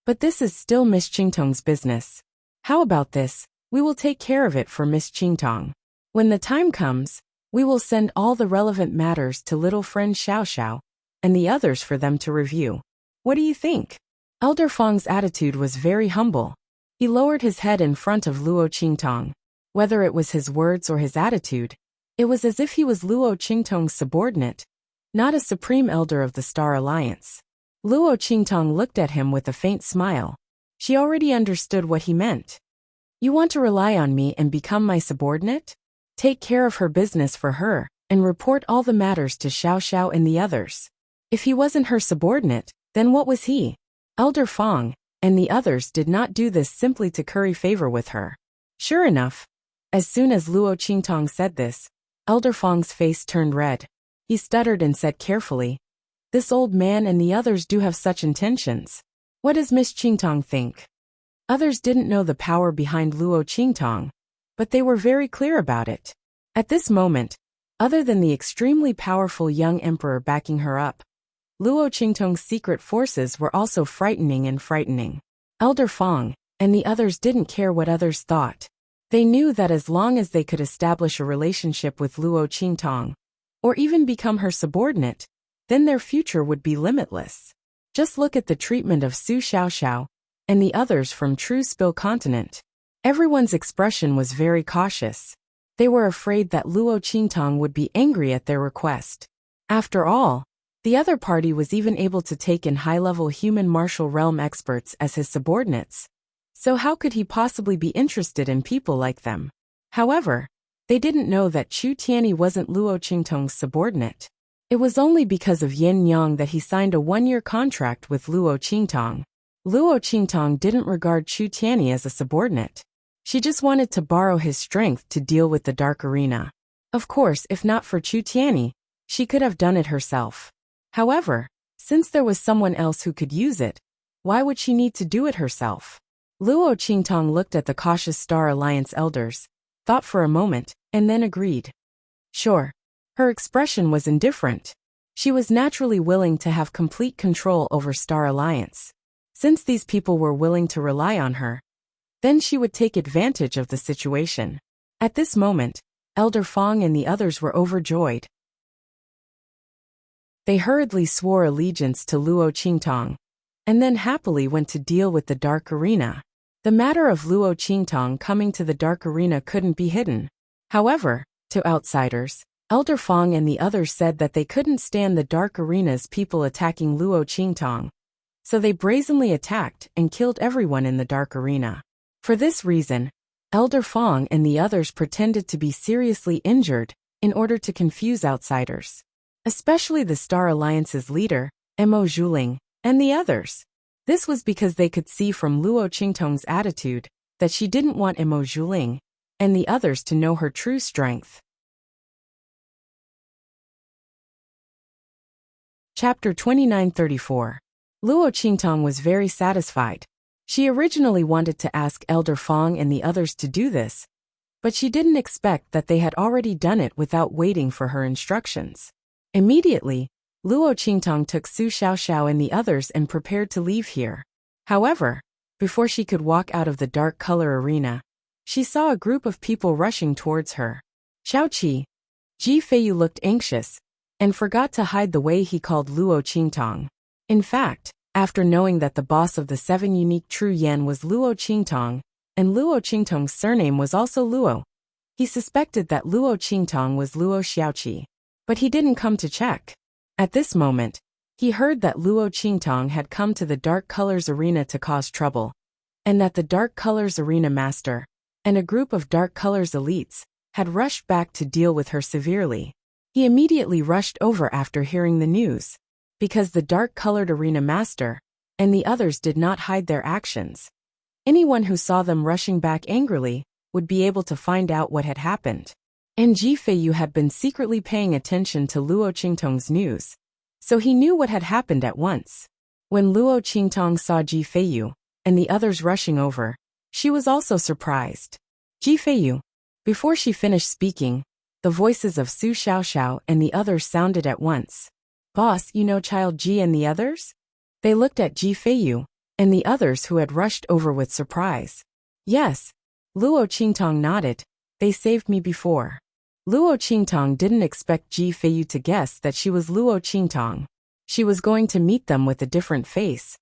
But this is still Miss Qingtong's business. How about this? We will take care of it for Miss Qingtong. When the time comes, we will send all the relevant matters to little friend Xiao Xiao and the others for them to review. What do you think?" Elder Fong's attitude was very humble. He lowered his head in front of Luo Qingtong. Whether it was his words or his attitude, it was as if he was Luo Qingtong's subordinate, not a supreme elder of the Star Alliance. Luo Qingtong looked at him with a faint smile. She already understood what he meant. "You want to rely on me and become my subordinate? Take care of her business for her, and report all the matters to Xiao Xiao and the others." If he wasn't her subordinate, then what was he? Elder Fong and the others did not do this simply to curry favor with her. Sure enough, as soon as Luo Qingtong said this, Elder Fong's face turned red. He stuttered and said carefully, "This old man and the others do have such intentions. What does Miss Qingtong think?" Others didn't know the power behind Luo Qingtong, but they were very clear about it. At this moment, other than the extremely powerful young emperor backing her up, Luo Qingtong's secret forces were also frightening and frightening. Elder Fong and the others didn't care what others thought. They knew that as long as they could establish a relationship with Luo Qingtong, or even become her subordinate, then their future would be limitless. Just look at the treatment of Su Xiaoxiao and the others from True Spill continent. Everyone's expression was very cautious. They were afraid that Luo Qingtang would be angry at their request. After all, the other party was even able to take in high-level human martial realm experts as his subordinates. So how could he possibly be interested in people like them? However, they didn't know that Chu Tianyi wasn't Luo Qingtang's subordinate. It was only because of Yin Yang that he signed a one-year contract with Luo Qingtang. Luo Qingtang didn't regard Chu Tianyi as a subordinate. She just wanted to borrow his strength to deal with the dark arena. Of course, if not for Chu Tianyi, she could have done it herself. However, since there was someone else who could use it, why would she need to do it herself? Luo Qingtang looked at the cautious Star Alliance elders, thought for a moment, and then agreed. Sure. Her expression was indifferent. She was naturally willing to have complete control over Star Alliance. Since these people were willing to rely on her, then she would take advantage of the situation. At this moment, Elder Fong and the others were overjoyed. They hurriedly swore allegiance to Luo Qingtang, and then happily went to deal with the Dark Arena. The matter of Luo Qingtang coming to the Dark Arena couldn't be hidden. However, to outsiders, Elder Fong and the others said that they couldn't stand the Dark Arena's people attacking Luo Qingtang, so they brazenly attacked and killed everyone in the Dark Arena. For this reason, Elder Fong and the others pretended to be seriously injured in order to confuse outsiders, especially the Star Alliance's leader, Mo Zhuling, and the others. This was because they could see from Luo Qingtang's attitude that she didn't want Mo Zhuling and the others to know her true strength. Chapter 2934. Luo Qingtang was very satisfied. She originally wanted to ask Elder Fong and the others to do this, but she didn't expect that they had already done it without waiting for her instructions. Immediately, Luo Qingtang took Su Xiaoxiao and the others and prepared to leave here. However, before she could walk out of the dark color arena, she saw a group of people rushing towards her. Xiaoqi, Ji Feiyu looked anxious and forgot to hide the way he called Luo Qingtang. In fact, after knowing that the boss of the 7 unique True Yen was Luo Qingtang, and Luo Qingtang's surname was also Luo, he suspected that Luo Qingtang was Luo Xiaoqi. But he didn't come to check. At this moment, he heard that Luo Qingtang had come to the Dark Colors Arena to cause trouble, and that the Dark Colors Arena Master and a group of Dark Colors elites had rushed back to deal with her severely. He immediately rushed over after hearing the news, because the dark-colored arena master and the others did not hide their actions. Anyone who saw them rushing back angrily would be able to find out what had happened. And Ji Feiyu had been secretly paying attention to Luo Qingtang's news, so he knew what had happened at once. When Luo Qingtang saw Ji Feiyu and the others rushing over, she was also surprised. Ji Feiyu. Before she finished speaking, the voices of Su Xiaoxiao and the others sounded at once. Boss, you know Child Ji and the others? They looked at Ji Feiyu and the others who had rushed over with surprise. Yes. Luo Qingtang nodded. They saved me before. Luo Qingtang didn't expect Ji Feiyu to guess that she was Luo Qingtang. She was going to meet them with a different face.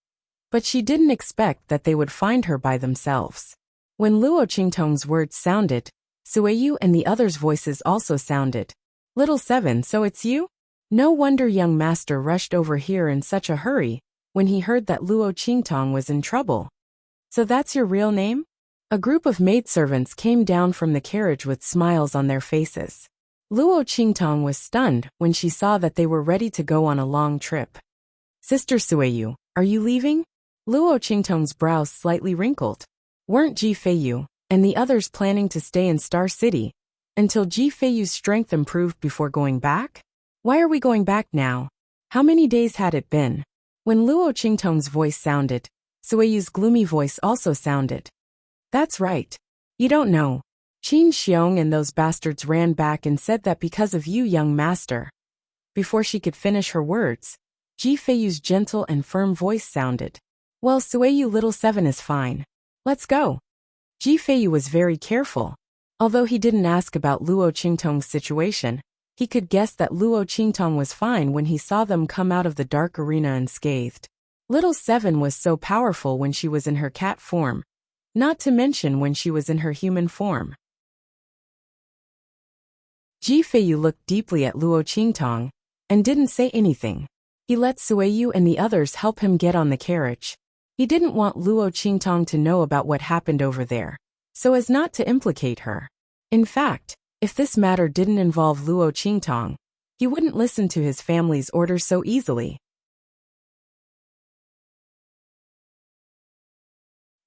But she didn't expect that they would find her by themselves. When Luo Qingtang's words sounded, Sueyu and the others' voices also sounded. Little 7, so it's you? No wonder young master rushed over here in such a hurry when he heard that Luo Qingtang was in trouble. So that's your real name? A group of maidservants came down from the carriage with smiles on their faces. Luo Qingtang was stunned when she saw that they were ready to go on a long trip. Sister Sueyu, are you leaving? Luo Qingtang's brows slightly wrinkled. Weren't Ji Feiyu and the others planning to stay in Star City until Ji Feiyu's strength improved before going back? Why are we going back now? How many days had it been? When Luo Qingtang's voice sounded, Sueyu's gloomy voice also sounded. That's right. You don't know. Qin Xiong and those bastards ran back and said that because of you, young master. Before she could finish her words, Ji Feiyu's gentle and firm voice sounded. Well, Sueyu little 7 is fine. Let's go. Ji Feiyu was very careful. Although he didn't ask about Luo Qingtang's situation, he could guess that Luo Qingtang was fine when he saw them come out of the dark arena unscathed. Little 7 was so powerful when she was in her cat form, not to mention when she was in her human form. Ji Feiyu looked deeply at Luo Qingtong and didn't say anything. He let Suiyu and the others help him get on the carriage. He didn't want Luo Qingtong to know about what happened over there, so as not to implicate her. In fact, if this matter didn't involve Luo Qingtong, he wouldn't listen to his family's orders so easily.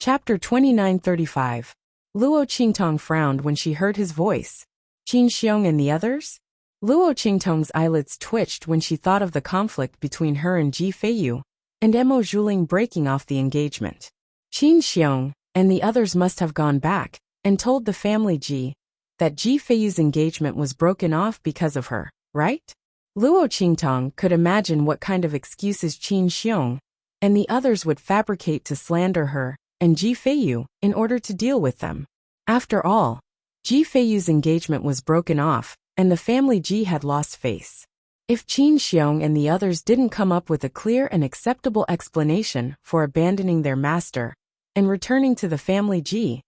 Chapter 2935. Luo Qingtong frowned when she heard his voice. Qin Xiong and the others? Luo Qingtong's eyelids twitched when she thought of the conflict between her and Ji Feiyu, and Emo Zhuling breaking off the engagement. Qin Xiong and the others must have gone back and told the family Ji that Ji Feiyu's engagement was broken off because of her, right? Luo Qingtong could imagine what kind of excuses Qin Xiong and the others would fabricate to slander her and Ji Feiyu in order to deal with them. After all, Ji Feiyu's engagement was broken off, and the family Ji had lost face. If Qin Xiong and the others didn't come up with a clear and acceptable explanation for abandoning their master and returning to the family Ji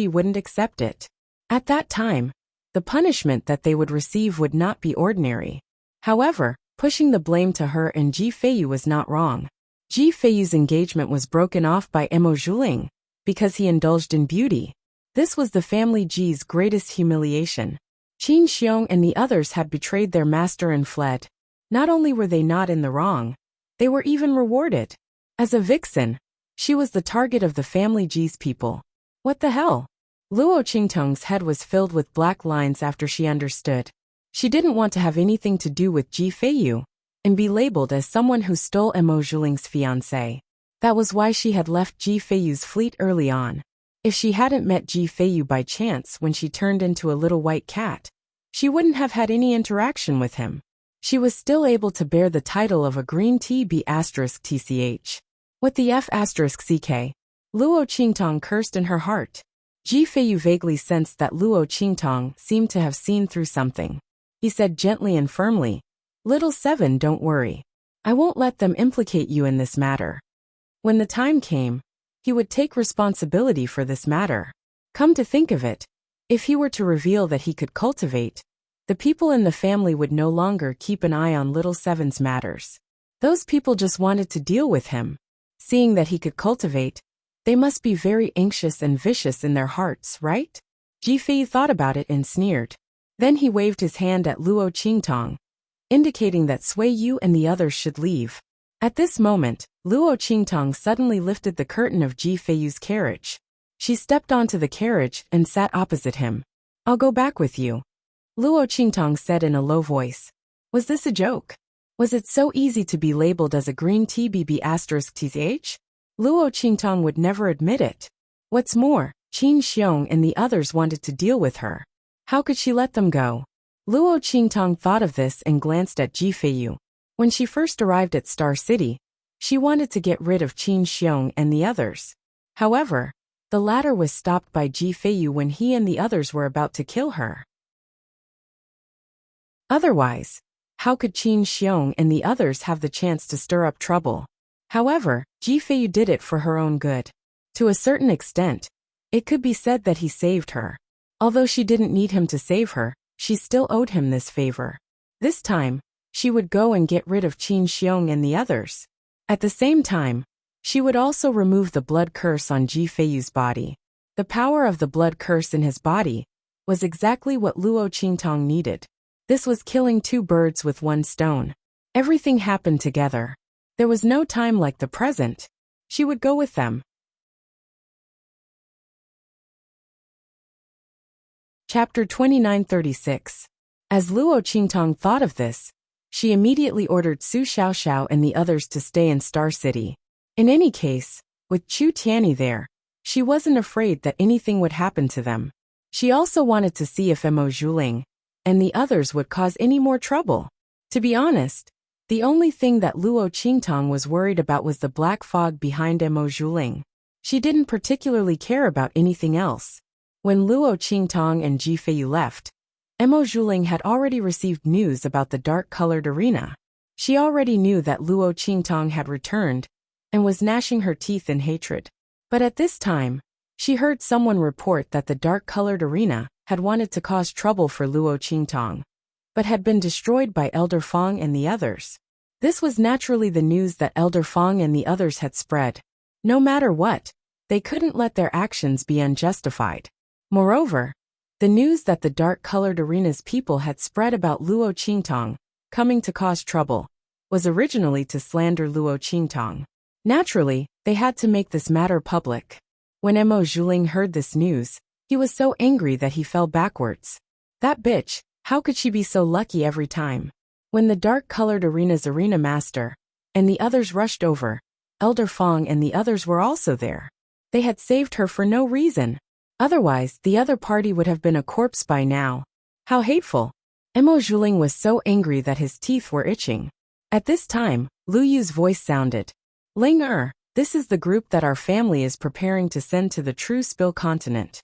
wouldn't accept it. At that time, the punishment that they would receive would not be ordinary. However, pushing the blame to her and Ji Feiyu was not wrong. Ji Feiyu's engagement was broken off by Emo Zhuling because he indulged in beauty. This was the family Ji's greatest humiliation. Qin Xiong and the others had betrayed their master and fled. Not only were they not in the wrong, they were even rewarded. As a vixen, she was the target of the family Ji's people. What the hell? Luo Qingtong's head was filled with black lines after she understood. She didn't want to have anything to do with Ji Feiyu and be labeled as someone who stole Emo Zhuling's fiancé. That was why she had left Ji Feiyu's fleet early on. If she hadn't met Ji Feiyu by chance when she turned into a little white cat, she wouldn't have had any interaction with him. She was still able to bear the title of a green TB*TCH. What the F*CK? Luo Qingtong cursed in her heart. Ji Feiyu vaguely sensed that Luo Qingtong seemed to have seen through something. He said gently and firmly, "Little Seven, don't worry. I won't let them implicate you in this matter." When the time came, he would take responsibility for this matter. Come to think of it, if he were to reveal that he could cultivate, the people in the family would no longer keep an eye on Little Seven's matters. Those people just wanted to deal with him. Seeing that he could cultivate, they must be very anxious and vicious in their hearts, right? Ji Feiyu thought about it and sneered. Then he waved his hand at Luo Qingtong, indicating that Suiyu and the others should leave. At this moment, Luo Qingtong suddenly lifted the curtain of Ji Feiyu's carriage. She stepped onto the carriage and sat opposite him. "I'll go back with you," Luo Qingtong said in a low voice. Was this a joke? Was it so easy to be labeled as a green TBB*TCH? Luo Qingtong would never admit it. What's more, Qin Xiong and the others wanted to deal with her. How could she let them go? Luo Qingtong thought of this and glanced at Ji Feiyu. When she first arrived at Star City, she wanted to get rid of Qin Xiong and the others. However, the latter was stopped by Ji Feiyu when he and the others were about to kill her. Otherwise, how could Qin Xiong and the others have the chance to stir up trouble? However, Ji Feiyu did it for her own good. To a certain extent, it could be said that he saved her. Although she didn't need him to save her, she still owed him this favor. This time, she would go and get rid of Qin Xiong and the others. At the same time, she would also remove the blood curse on Ji Feiyu's body. The power of the blood curse in his body was exactly what Luo Qingtong needed. This was killing two birds with one stone. Everything happened together. There was no time like the present. She would go with them. Chapter 2936. As Luo Qingtong thought of this, she immediately ordered Su Xiaoxiao and the others to stay in Star City. In any case, with Chu Tianyi there, she wasn't afraid that anything would happen to them. She also wanted to see if Emo Zhuling and the others would cause any more trouble. To be honest, the only thing that Luo Qingtong was worried about was the black fog behind Emo Zhuling. She didn't particularly care about anything else. When Luo Qingtong and Ji Feiyu left, Emo Zhuling had already received news about the dark-colored arena. She already knew that Luo Qingtong had returned and was gnashing her teeth in hatred. But at this time, she heard someone report that the dark-colored arena had wanted to cause trouble for Luo Qingtong, but had been destroyed by Elder Fong and the others. This was naturally the news that Elder Fong and the others had spread. No matter what, they couldn't let their actions be unjustified. Moreover, the news that the dark-colored arena's people had spread about Luo Qingtong coming to cause trouble was originally to slander Luo Qingtong. Naturally, they had to make this matter public. When Mo Zhuling heard this news, he was so angry that he fell backwards. That bitch, how could she be so lucky every time? When the dark-colored arena's arena master and the others rushed over, Elder Fong and the others were also there. They had saved her for no reason. Otherwise, the other party would have been a corpse by now. How hateful! Mo Zhuling was so angry that his teeth were itching. At this time, Lu Yu's voice sounded. Ling this is the group that our family is preparing to send to the True Spill continent.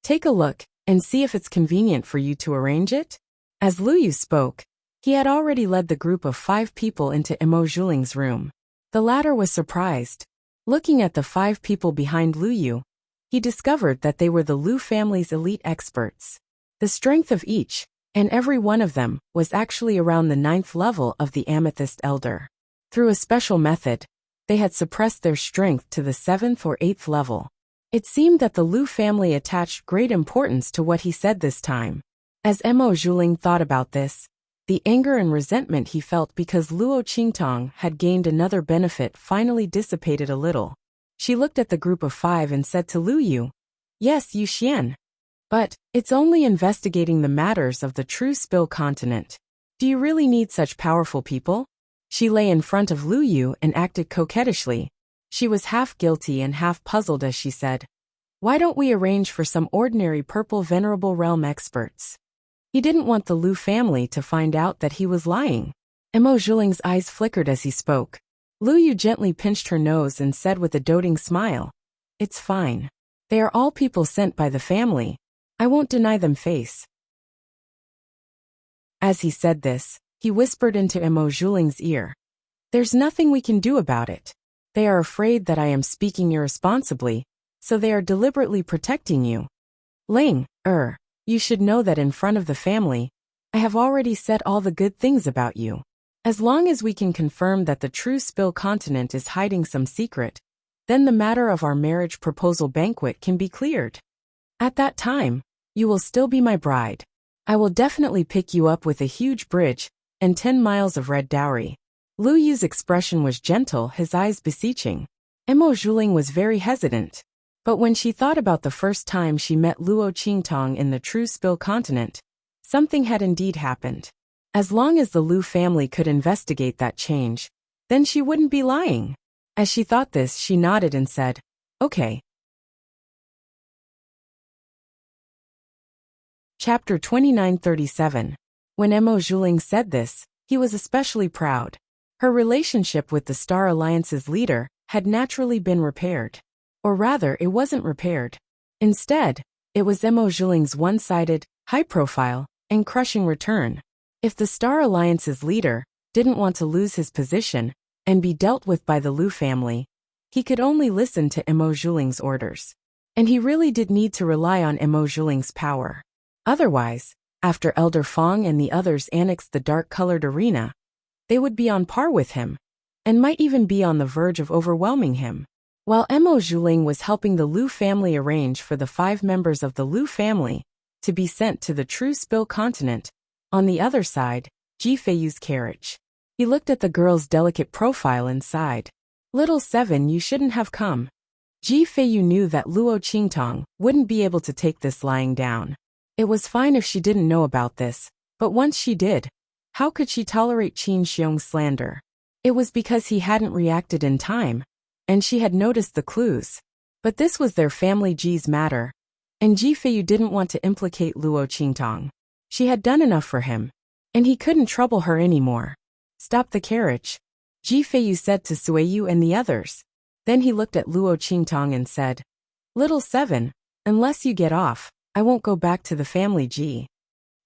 Take a look and see if it's convenient for you to arrange it. As Lu Yu spoke, he had already led the group of 5 people into Mo Zhuling's room. The latter was surprised. Looking at the 5 people behind Lu Yu, he discovered that they were the Lu family's elite experts. The strength of each and every one of them was actually around the 9th level of the Amethyst Elder. Through a special method, they had suppressed their strength to the 7th or 8th level. It seemed that the Lu family attached great importance to what he said this time. As Mo Zhuling thought about this, the anger and resentment he felt because Luo Qingtong had gained another benefit finally dissipated a little. She looked at the group of 5 and said to Lu Yu, "Yes, Yu Xian. But it's only investigating the matters of the True Spill continent. Do you really need such powerful people?" She lay in front of Lu Yu and acted coquettishly. She was half guilty and half puzzled as she said, "Why don't we arrange for some ordinary purple venerable realm experts?" He didn't want the Lu family to find out that he was lying. Mo Zhuling's eyes flickered as he spoke. Lu Yu gently pinched her nose and said with a doting smile, "It's fine. They are all people sent by the family. I won't deny them face." As he said this, he whispered into Mo Zhuling's ear, "There's nothing we can do about it. They are afraid that I am speaking irresponsibly, so they are deliberately protecting you. Ling, you should know that in front of the family, I have already said all the good things about you. As long as we can confirm that the True Spill continent is hiding some secret, then the matter of our marriage proposal banquet can be cleared. At that time, you will still be my bride. I will definitely pick you up with a huge bridge and 10 miles of red dowry." Lu Yu's expression was gentle, his eyes beseeching. Mo Zhuling was very hesitant. But when she thought about the first time she met Luo Qingtong in the True Spill continent, something had indeed happened. As long as the Lu family could investigate that change, then she wouldn't be lying. As she thought this, she nodded and said, "Okay." Chapter 2937. When Mo Zhuling said this, he was especially proud. Her relationship with the Star Alliance's leader had naturally been repaired. Or rather, it wasn't repaired. Instead, it was Mo Zhuling's one-sided, high-profile, and crushing return. If the Star Alliance's leader didn't want to lose his position and be dealt with by the Lu family, he could only listen to Mo Zhuling's orders. And he really did need to rely on Mo Zhuling's power. Otherwise, after Elder Fong and the others annexed the dark-colored arena, they would be on par with him, and might even be on the verge of overwhelming him. While Mo Zhuling was helping the Lu family arrange for the 5 members of the Lu family to be sent to the True Spill continent, on the other side, Ji Feiyu's carriage. He looked at the girl's delicate profile and sighed. "Little 7, you shouldn't have come." Ji Feiyu knew that Luo Qingtong wouldn't be able to take this lying down. It was fine if she didn't know about this, but once she did, how could she tolerate Qin Xiong's slander? It was because he hadn't reacted in time, and she had noticed the clues. But this was their family Ji's matter, and Ji Feiyu didn't want to implicate Luo Qingtong. She had done enough for him, and he couldn't trouble her anymore. "Stop the carriage," Ji Feiyu said to Suiyu and the others. Then he looked at Luo Qingtong and said, "Little 7, unless you get off, I won't go back to the family Ji."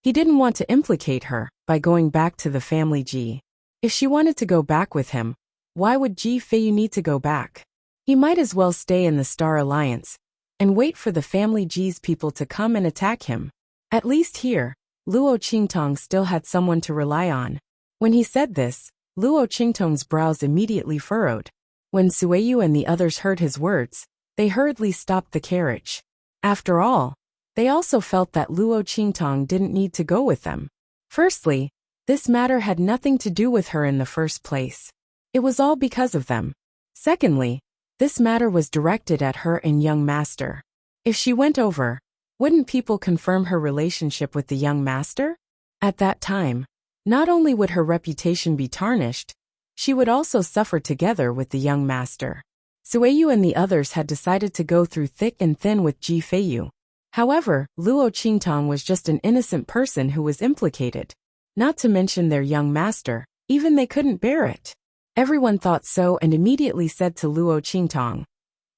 He didn't want to implicate her by going back to the family Ji. If she wanted to go back with him, why would Ji Feiyu need to go back? He might as well stay in the Star Alliance and wait for the family Ji's people to come and attack him. At least here, Luo Qingtong still had someone to rely on. When he said this, Luo Qingtong's brows immediately furrowed. When Sueyu and the others heard his words, they hurriedly stopped the carriage. After all, they also felt that Luo Qingtong didn't need to go with them. Firstly, this matter had nothing to do with her in the first place. It was all because of them. Secondly, this matter was directed at her and young master. If she went over, wouldn't people confirm her relationship with the young master? At that time, not only would her reputation be tarnished, she would also suffer together with the young master. Sueyu and the others had decided to go through thick and thin with Ji Feiyu. However, Luo Qingtong was just an innocent person who was implicated. Not to mention their young master, even they couldn't bear it. Everyone thought so and immediately said to Luo Qingtong,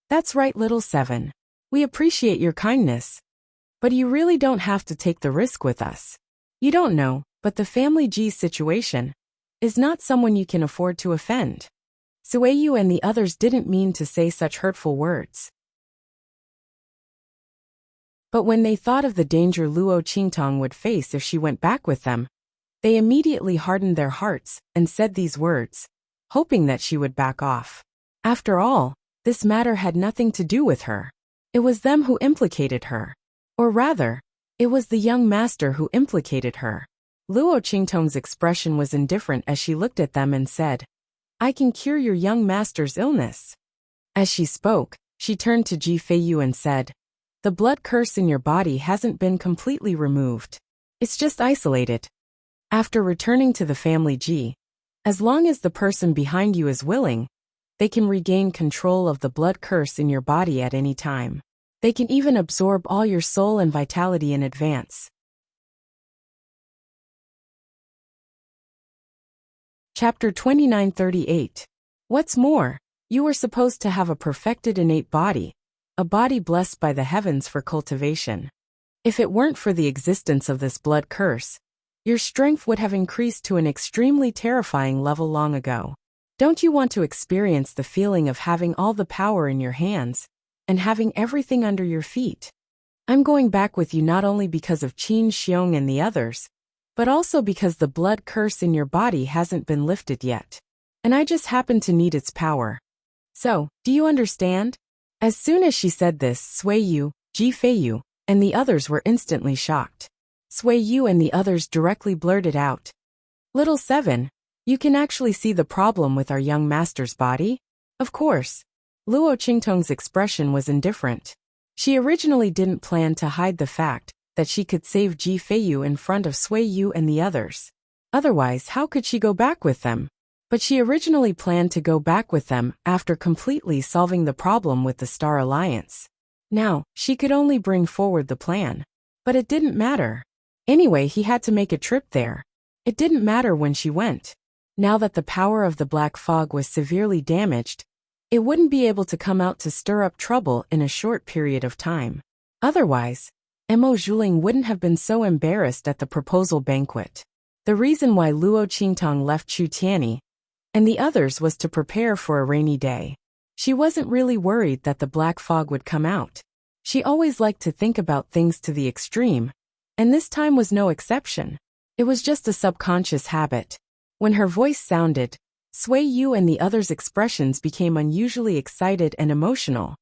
"That's right, little seven. We appreciate your kindness. But you really don't have to take the risk with us. You don't know, but the family Ji's situation is not someone you can afford to offend." Sueyu and the others didn't mean to say such hurtful words. But when they thought of the danger Luo Qingtong would face if she went back with them, they immediately hardened their hearts and said these words, hoping that she would back off. After all, this matter had nothing to do with her. It was them who implicated her. Or rather, it was the young master who implicated her. Luo Qingtong's expression was indifferent as she looked at them and said, "I can cure your young master's illness." As she spoke, she turned to Ji Feiyu and said, "The blood curse in your body hasn't been completely removed. It's just isolated. After returning to the family Ji, as long as the person behind you is willing, they can regain control of the blood curse in your body at any time. They can even absorb all your soul and vitality in advance." Chapter 2938. What's more, you were supposed to have a perfected innate body, a body blessed by the heavens for cultivation. If it weren't for the existence of this blood curse, your strength would have increased to an extremely terrifying level long ago. Don't you want to experience the feeling of having all the power in your hands and having everything under your feet? I'm going back with you not only because of Qin Xiong and the others, but also because the blood curse in your body hasn't been lifted yet. And I just happen to need its power. So, do you understand? As soon as she said this, Sueyu, Ji Feiyu, and the others were instantly shocked. Sueyu and the others directly blurted out, "Little seven, you can actually see the problem with our young master's body?" Of course. Luo Qingtong's expression was indifferent. She originally didn't plan to hide the fact that she could save Ji Feiyu in front of Sueyu and the others. Otherwise, how could she go back with them? But she originally planned to go back with them after completely solving the problem with the Star Alliance. Now, she could only bring forward the plan. But it didn't matter. Anyway, he had to make a trip there. It didn't matter when she went. Now that the power of the black fog was severely damaged, it wouldn't be able to come out to stir up trouble in a short period of time. Otherwise, Mo Zhuling wouldn't have been so embarrassed at the proposal banquet. The reason why Luo Qingtong left Chu Tianyi and the others was to prepare for a rainy day. She wasn't really worried that the black fog would come out. She always liked to think about things to the extreme, and this time was no exception. It was just a subconscious habit. When her voice sounded, Sueyu and the others' expressions became unusually excited and emotional.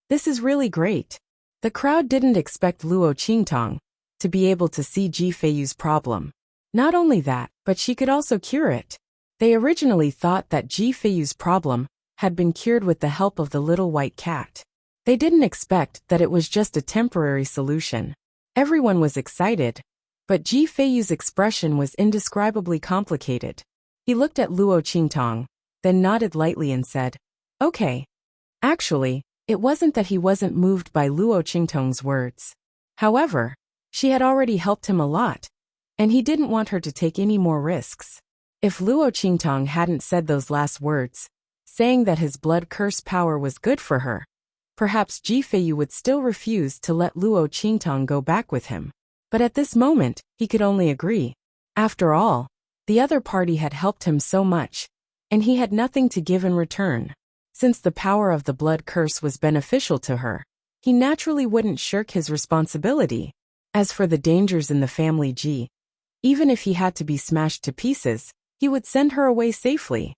"This is really great." The crowd didn't expect Luo Qingtong to be able to see Ji Feiyu's problem. Not only that, but she could also cure it. They originally thought that Ji Feiyu's problem had been cured with the help of the little white cat. They didn't expect that it was just a temporary solution. Everyone was excited, but Ji Feiyu's expression was indescribably complicated. He looked at Luo Qingtong, then nodded lightly and said, "Okay." Actually, it wasn't that he wasn't moved by Luo Qingtong's words. However, she had already helped him a lot, and he didn't want her to take any more risks. If Luo Qingtong hadn't said those last words, saying that his blood curse power was good for her, perhaps Ji Feiyu would still refuse to let Luo Qingtong go back with him. But at this moment, he could only agree. After all, the other party had helped him so much, and he had nothing to give in return. Since the power of the blood curse was beneficial to her, he naturally wouldn't shirk his responsibility. As for the dangers in the family Ji, even if he had to be smashed to pieces, he would send her away safely.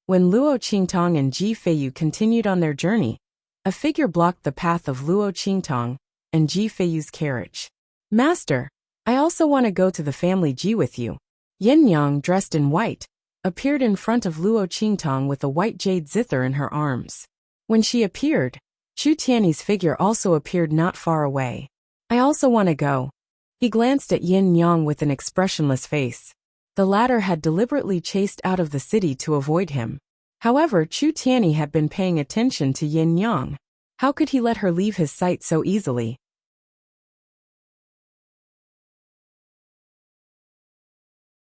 When Luo Qingtong and Ji Feiyu continued on their journey, a figure blocked the path of Luo Qingtong and Ji Feiyu's carriage. "Master, I also want to go to the family Ji with you." Yin Yang, dressed in white, appeared in front of Luo Qingtong with a white jade zither in her arms. When she appeared, Chu Tiany's figure also appeared not far away. "I also want to go." He glanced at Yin Yang with an expressionless face. The latter had deliberately chased out of the city to avoid him. However, Chu Tiany had been paying attention to Yin Yang. How could he let her leave his sight so easily?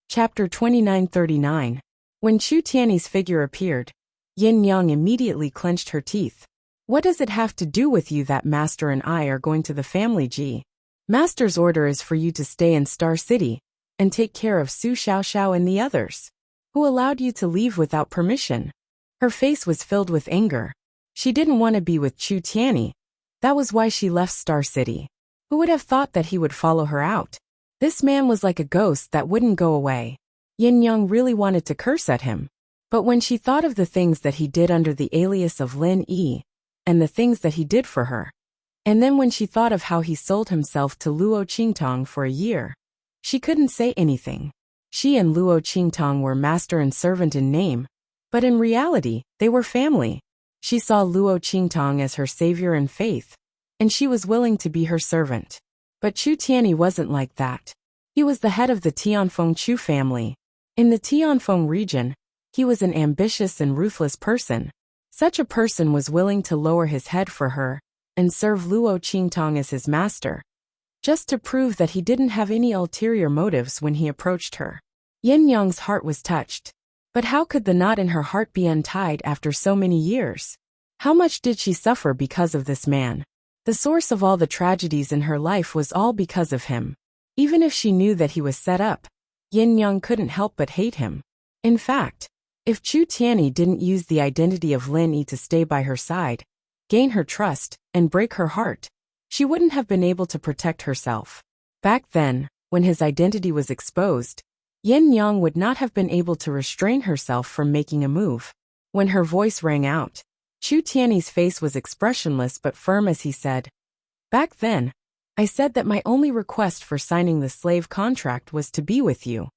Chapter 2939. When Chu Tiany's figure appeared, Yin Yang immediately clenched her teeth. "What does it have to do with you that Master and I are going to the family Ji? Master's order is for you to stay in Star City and take care of Su Xiaoxiao and the others. Who allowed you to leave without permission?" Her face was filled with anger. She didn't want to be with Chu Tiany. That was why she left Star City. Who would have thought that he would follow her out? This man was like a ghost that wouldn't go away. Yin Yang really wanted to curse at him. But when she thought of the things that he did under the alias of Lin Yi, and the things that he did for her, and then when she thought of how he sold himself to Luo Qingtong for a year, she couldn't say anything. She and Luo Qingtong were master and servant in name, but in reality, they were family. She saw Luo Qingtong as her savior and faith, and she was willing to be her servant. But Chu Tiany wasn't like that. He was the head of the Tianfeng Chu family. In the Tianfeng region, he was an ambitious and ruthless person. Such a person was willing to lower his head for her and serve Luo Qingtong as his master, just to prove that he didn't have any ulterior motives when he approached her. Yin Yang's heart was touched. But how could the knot in her heart be untied after so many years? How much did she suffer because of this man? The source of all the tragedies in her life was all because of him. Even if she knew that he was set up, Yin Yang couldn't help but hate him. In fact, if Chu Tiany didn't use the identity of Lin Yi to stay by her side, gain her trust, and break her heart, she wouldn't have been able to protect herself. Back then, when his identity was exposed, Yin Yang would not have been able to restrain herself from making a move. When her voice rang out, Chu Tiany's face was expressionless but firm as he said, "Back then, I said that my only request for signing the slave contract was to be with you.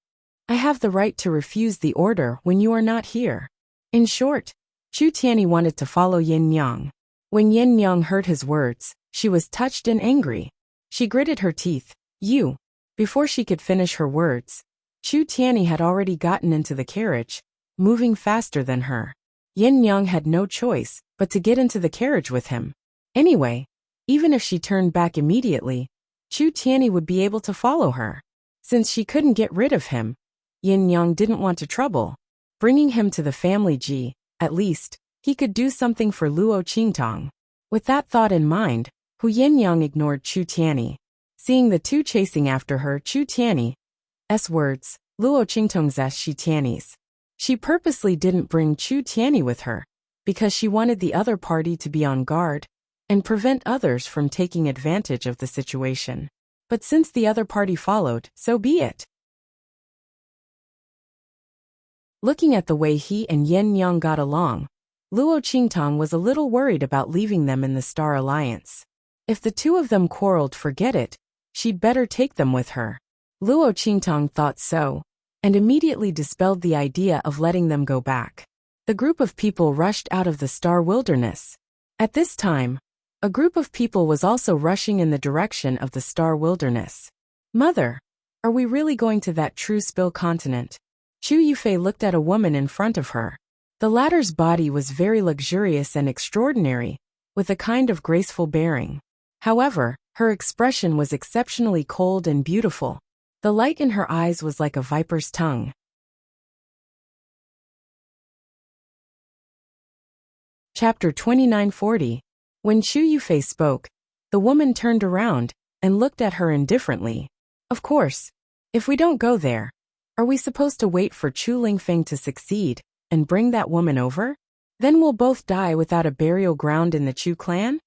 I have the right to refuse the order when you are not here." In short, Chu Tiany wanted to follow Yin Yang. When Yin Yang heard his words, she was touched and angry. She gritted her teeth. "You." Before she could finish her words, Chu Tiany had already gotten into the carriage, moving faster than her. Yin Yang had no choice but to get into the carriage with him. Anyway, even if she turned back immediately, Chu Tiany would be able to follow her. Since she couldn't get rid of him, Yin Yang didn't want to trouble. Bringing him to the family Ji, at least, he could do something for Luo Qingtong. With that thought in mind, Hu Yin Yang ignored Chu Tiany. Seeing the two chasing after her, Chu Tiany's words, Luo Qingtong's Shi Tiany's. She purposely didn't bring Chu Tiany with her, because she wanted the other party to be on guard and prevent others from taking advantage of the situation. But since the other party followed, so be it. Looking at the way he and Yin Yang got along, Luo Qingtong was a little worried about leaving them in the Star Alliance. If the two of them quarreled, forget it, she'd better take them with her. Luo Qingtong thought so, and immediately dispelled the idea of letting them go back. The group of people rushed out of the Star Wilderness. At this time, a group of people was also rushing in the direction of the Star Wilderness. "Mother, are we really going to that True Spill continent?" Chu Yufei looked at a woman in front of her. The latter's body was very luxurious and extraordinary, with a kind of graceful bearing. However, her expression was exceptionally cold and beautiful. The light in her eyes was like a viper's tongue. Chapter 2940. When Chu Yufei spoke, the woman turned around and looked at her indifferently. "Of course, if we don't go there, are we supposed to wait for Chu Lingfeng to succeed and bring that woman over? Then we'll both die without a burial ground in the Chu clan?"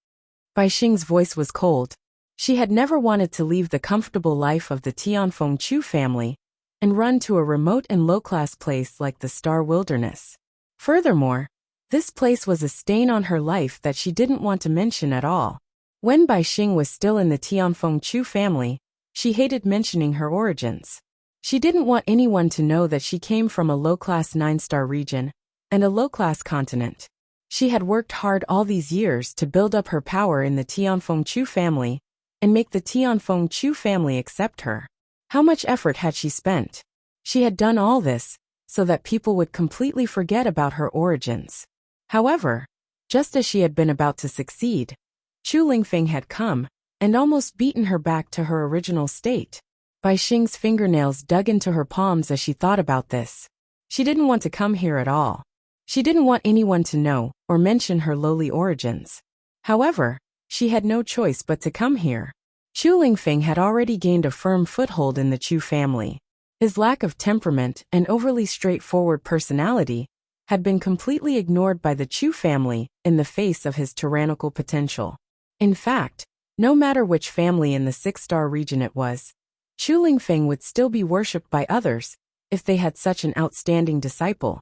Bai Xing's voice was cold. She had never wanted to leave the comfortable life of the Tianfeng Chu family and run to a remote and low-class place like the Star Wilderness. Furthermore, this place was a stain on her life that she didn't want to mention at all. When Bai Xing was still in the Tianfeng Chu family, she hated mentioning her origins. She didn't want anyone to know that she came from a low-class 9-star region and a low-class continent. She had worked hard all these years to build up her power in the Tianfeng Chu family and make the Tianfeng Chu family accept her. How much effort had she spent? She had done all this so that people would completely forget about her origins. However, just as she had been about to succeed, Chu Lingfeng had come and almost beaten her back to her original state. Bai Xing's fingernails dug into her palms as she thought about this. She didn't want to come here at all. She didn't want anyone to know or mention her lowly origins. However, she had no choice but to come here. Chu Lingfeng had already gained a firm foothold in the Chu family. His lack of temperament and overly straightforward personality had been completely ignored by the Chu family in the face of his tyrannical potential. In fact, no matter which family in the 6-star region it was, Chu Lingfeng would still be worshipped by others if they had such an outstanding disciple,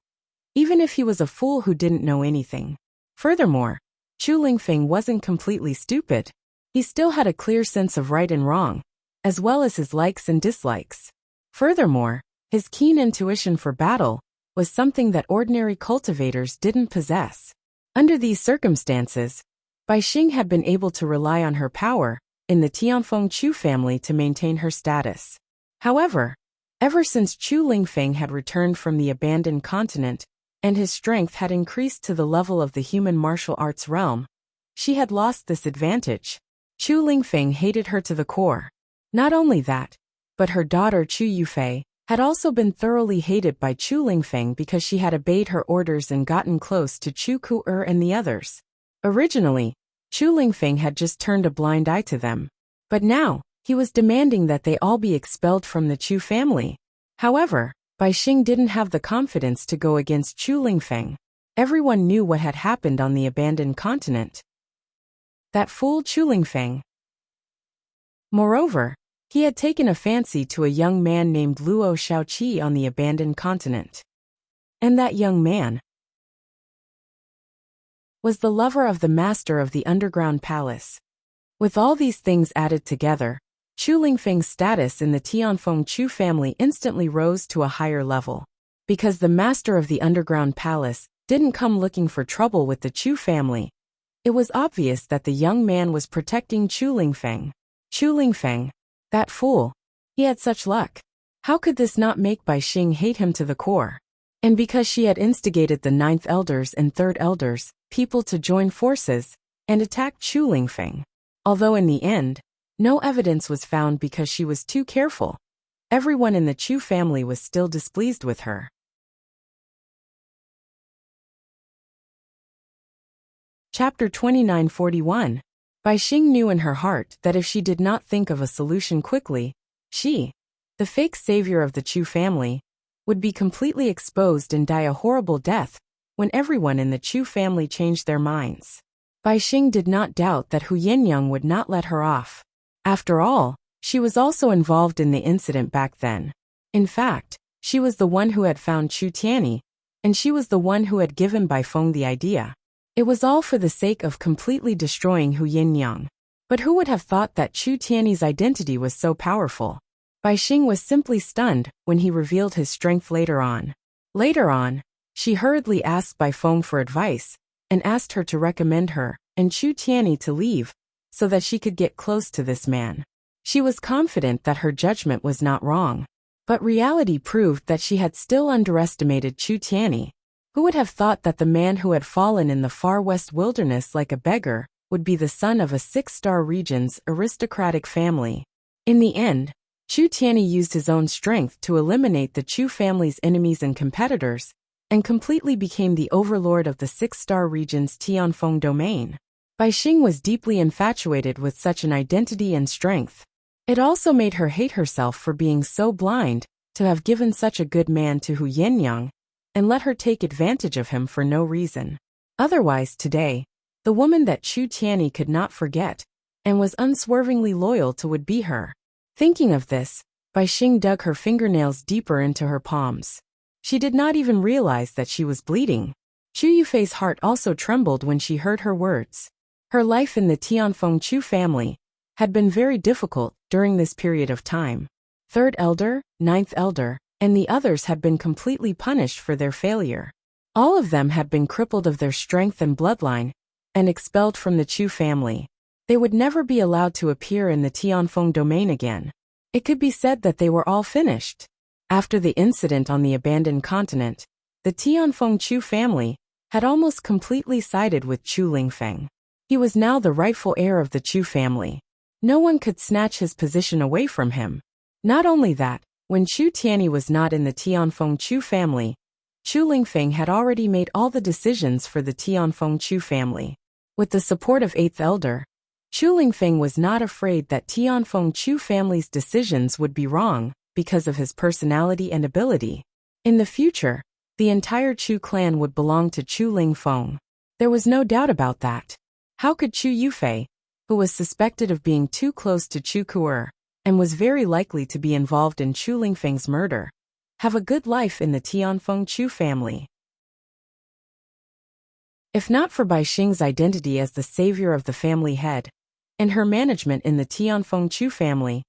even if he was a fool who didn't know anything. Furthermore, Chu Lingfeng wasn't completely stupid. He still had a clear sense of right and wrong, as well as his likes and dislikes. Furthermore, his keen intuition for battle was something that ordinary cultivators didn't possess. Under these circumstances, Bai Xing had been able to rely on her power in the Tianfeng Chu family to maintain her status. However, ever since Chu Lingfeng had returned from the abandoned continent and his strength had increased to the level of the human martial arts realm, she had lost this advantage. Chu Lingfeng hated her to the core. Not only that, but her daughter Chu Yufei had also been thoroughly hated by Chu Lingfeng because she had obeyed her orders and gotten close to Chu Ku'er and the others. Originally, Chu Lingfeng had just turned a blind eye to them. But now, he was demanding that they all be expelled from the Chu family. However, Bai Xing didn't have the confidence to go against Chu Lingfeng. Everyone knew what had happened on the abandoned continent. That fool Chu Lingfeng. Moreover, he had taken a fancy to a young man named Luo Shaoqi on the abandoned continent. And that young man was the lover of the master of the underground palace. With all these things added together, Chu Lingfeng's status in the Tianfeng Chu family instantly rose to a higher level. Because the master of the underground palace didn't come looking for trouble with the Chu family, it was obvious that the young man was protecting Chu Lingfeng. Chu Lingfeng, that fool. He had such luck. How could this not make Bai Xing hate him to the core? And because she had instigated the 9th elders and 3rd elders, people to join forces and attack Chu Lingfeng. Although in the end, no evidence was found because she was too careful, everyone in the Chu family was still displeased with her. Chapter 2941. Bai Xing knew in her heart that if she did not think of a solution quickly, she, the fake savior of the Chu family, would be completely exposed and die a horrible death when everyone in the Chu family changed their minds. Bai Xing did not doubt that Hu Yinyang would not let her off. After all, she was also involved in the incident back then. In fact, she was the one who had found Chu Tianyi, and she was the one who had given Bai Feng the idea. It was all for the sake of completely destroying Hu Yinyang. But who would have thought that Chu Tianyi's identity was so powerful? Bai Xing was simply stunned when he revealed his strength later on. Later on, she hurriedly asked Bai Feng for advice, and asked her to recommend her and Chu Tianyi to leave, so that she could get close to this man. She was confident that her judgment was not wrong. But reality proved that she had still underestimated Chu Tianyi. Who would have thought that the man who had fallen in the far west wilderness like a beggar would be the son of a 6-star region's aristocratic family? In the end, Chu Tianyi used his own strength to eliminate the Chu family's enemies and competitors, and completely became the overlord of the 6-star region's Tianfeng domain. Bai Xing was deeply infatuated with such an identity and strength. It also made her hate herself for being so blind to have given such a good man to Hu Yinyang, and let her take advantage of him for no reason. Otherwise today, the woman that Chu Tianyi could not forget, and was unswervingly loyal to would be her. Thinking of this, Bai Xing dug her fingernails deeper into her palms. She did not even realize that she was bleeding. Chu Yufei's heart also trembled when she heard her words. Her life in the Tianfeng Chu family had been very difficult during this period of time. Third elder, ninth elder, and the others had been completely punished for their failure. All of them had been crippled of their strength and bloodline, and expelled from the Chu family. They would never be allowed to appear in the Tianfeng domain again. It could be said that they were all finished. After the incident on the abandoned continent, the Tianfeng Chu family had almost completely sided with Chu Lingfeng. He was now the rightful heir of the Chu family. No one could snatch his position away from him. Not only that, when Chu Tianyi was not in the Tianfeng Chu family, Chu Lingfeng had already made all the decisions for the Tianfeng Chu family. With the support of 8th elder, Chu Lingfeng was not afraid that Tianfeng Chu family's decisions would be wrong because of his personality and ability. In the future, the entire Chu clan would belong to Chu Lingfeng. There was no doubt about that. How could Chu Yufei, who was suspected of being too close to Chu Kuer, and was very likely to be involved in Chu Lingfeng's murder, have a good life in the Tianfeng Chu family? If not for Bai Xing's identity as the savior of the family head, and her management in the Tianfeng Chu family,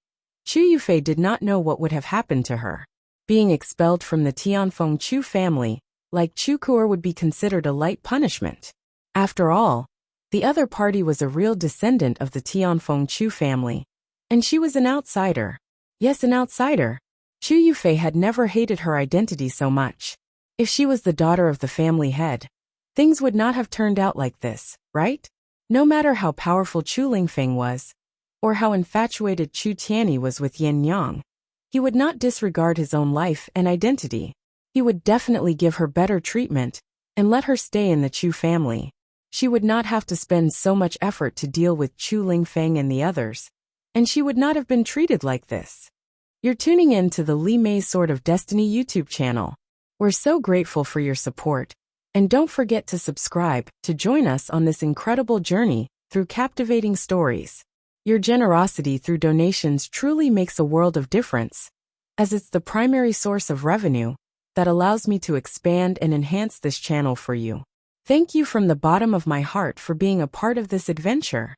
Chu Yufei did not know what would have happened to her. Being expelled from the Tianfeng Chu family, like Chu Kuer, would be considered a light punishment. After all, the other party was a real descendant of the Tianfeng Chu family, and she was an outsider. Yes, an outsider. Chu Yufei had never hated her identity so much. If she was the daughter of the family head, things would not have turned out like this, right? No matter how powerful Chu Lingfeng was, or how infatuated Chu Tianyi was with Yin Yang, he would not disregard his own life and identity. He would definitely give her better treatment and let her stay in the Chu family. She would not have to spend so much effort to deal with Chu Lingfeng and the others, and she would not have been treated like this. You're tuning in to the Li Mei's Sword of Destiny YouTube channel. We're so grateful for your support, and don't forget to subscribe to join us on this incredible journey through captivating stories. Your generosity through donations truly makes a world of difference, as it's the primary source of revenue that allows me to expand and enhance this channel for you. Thank you from the bottom of my heart for being a part of this adventure.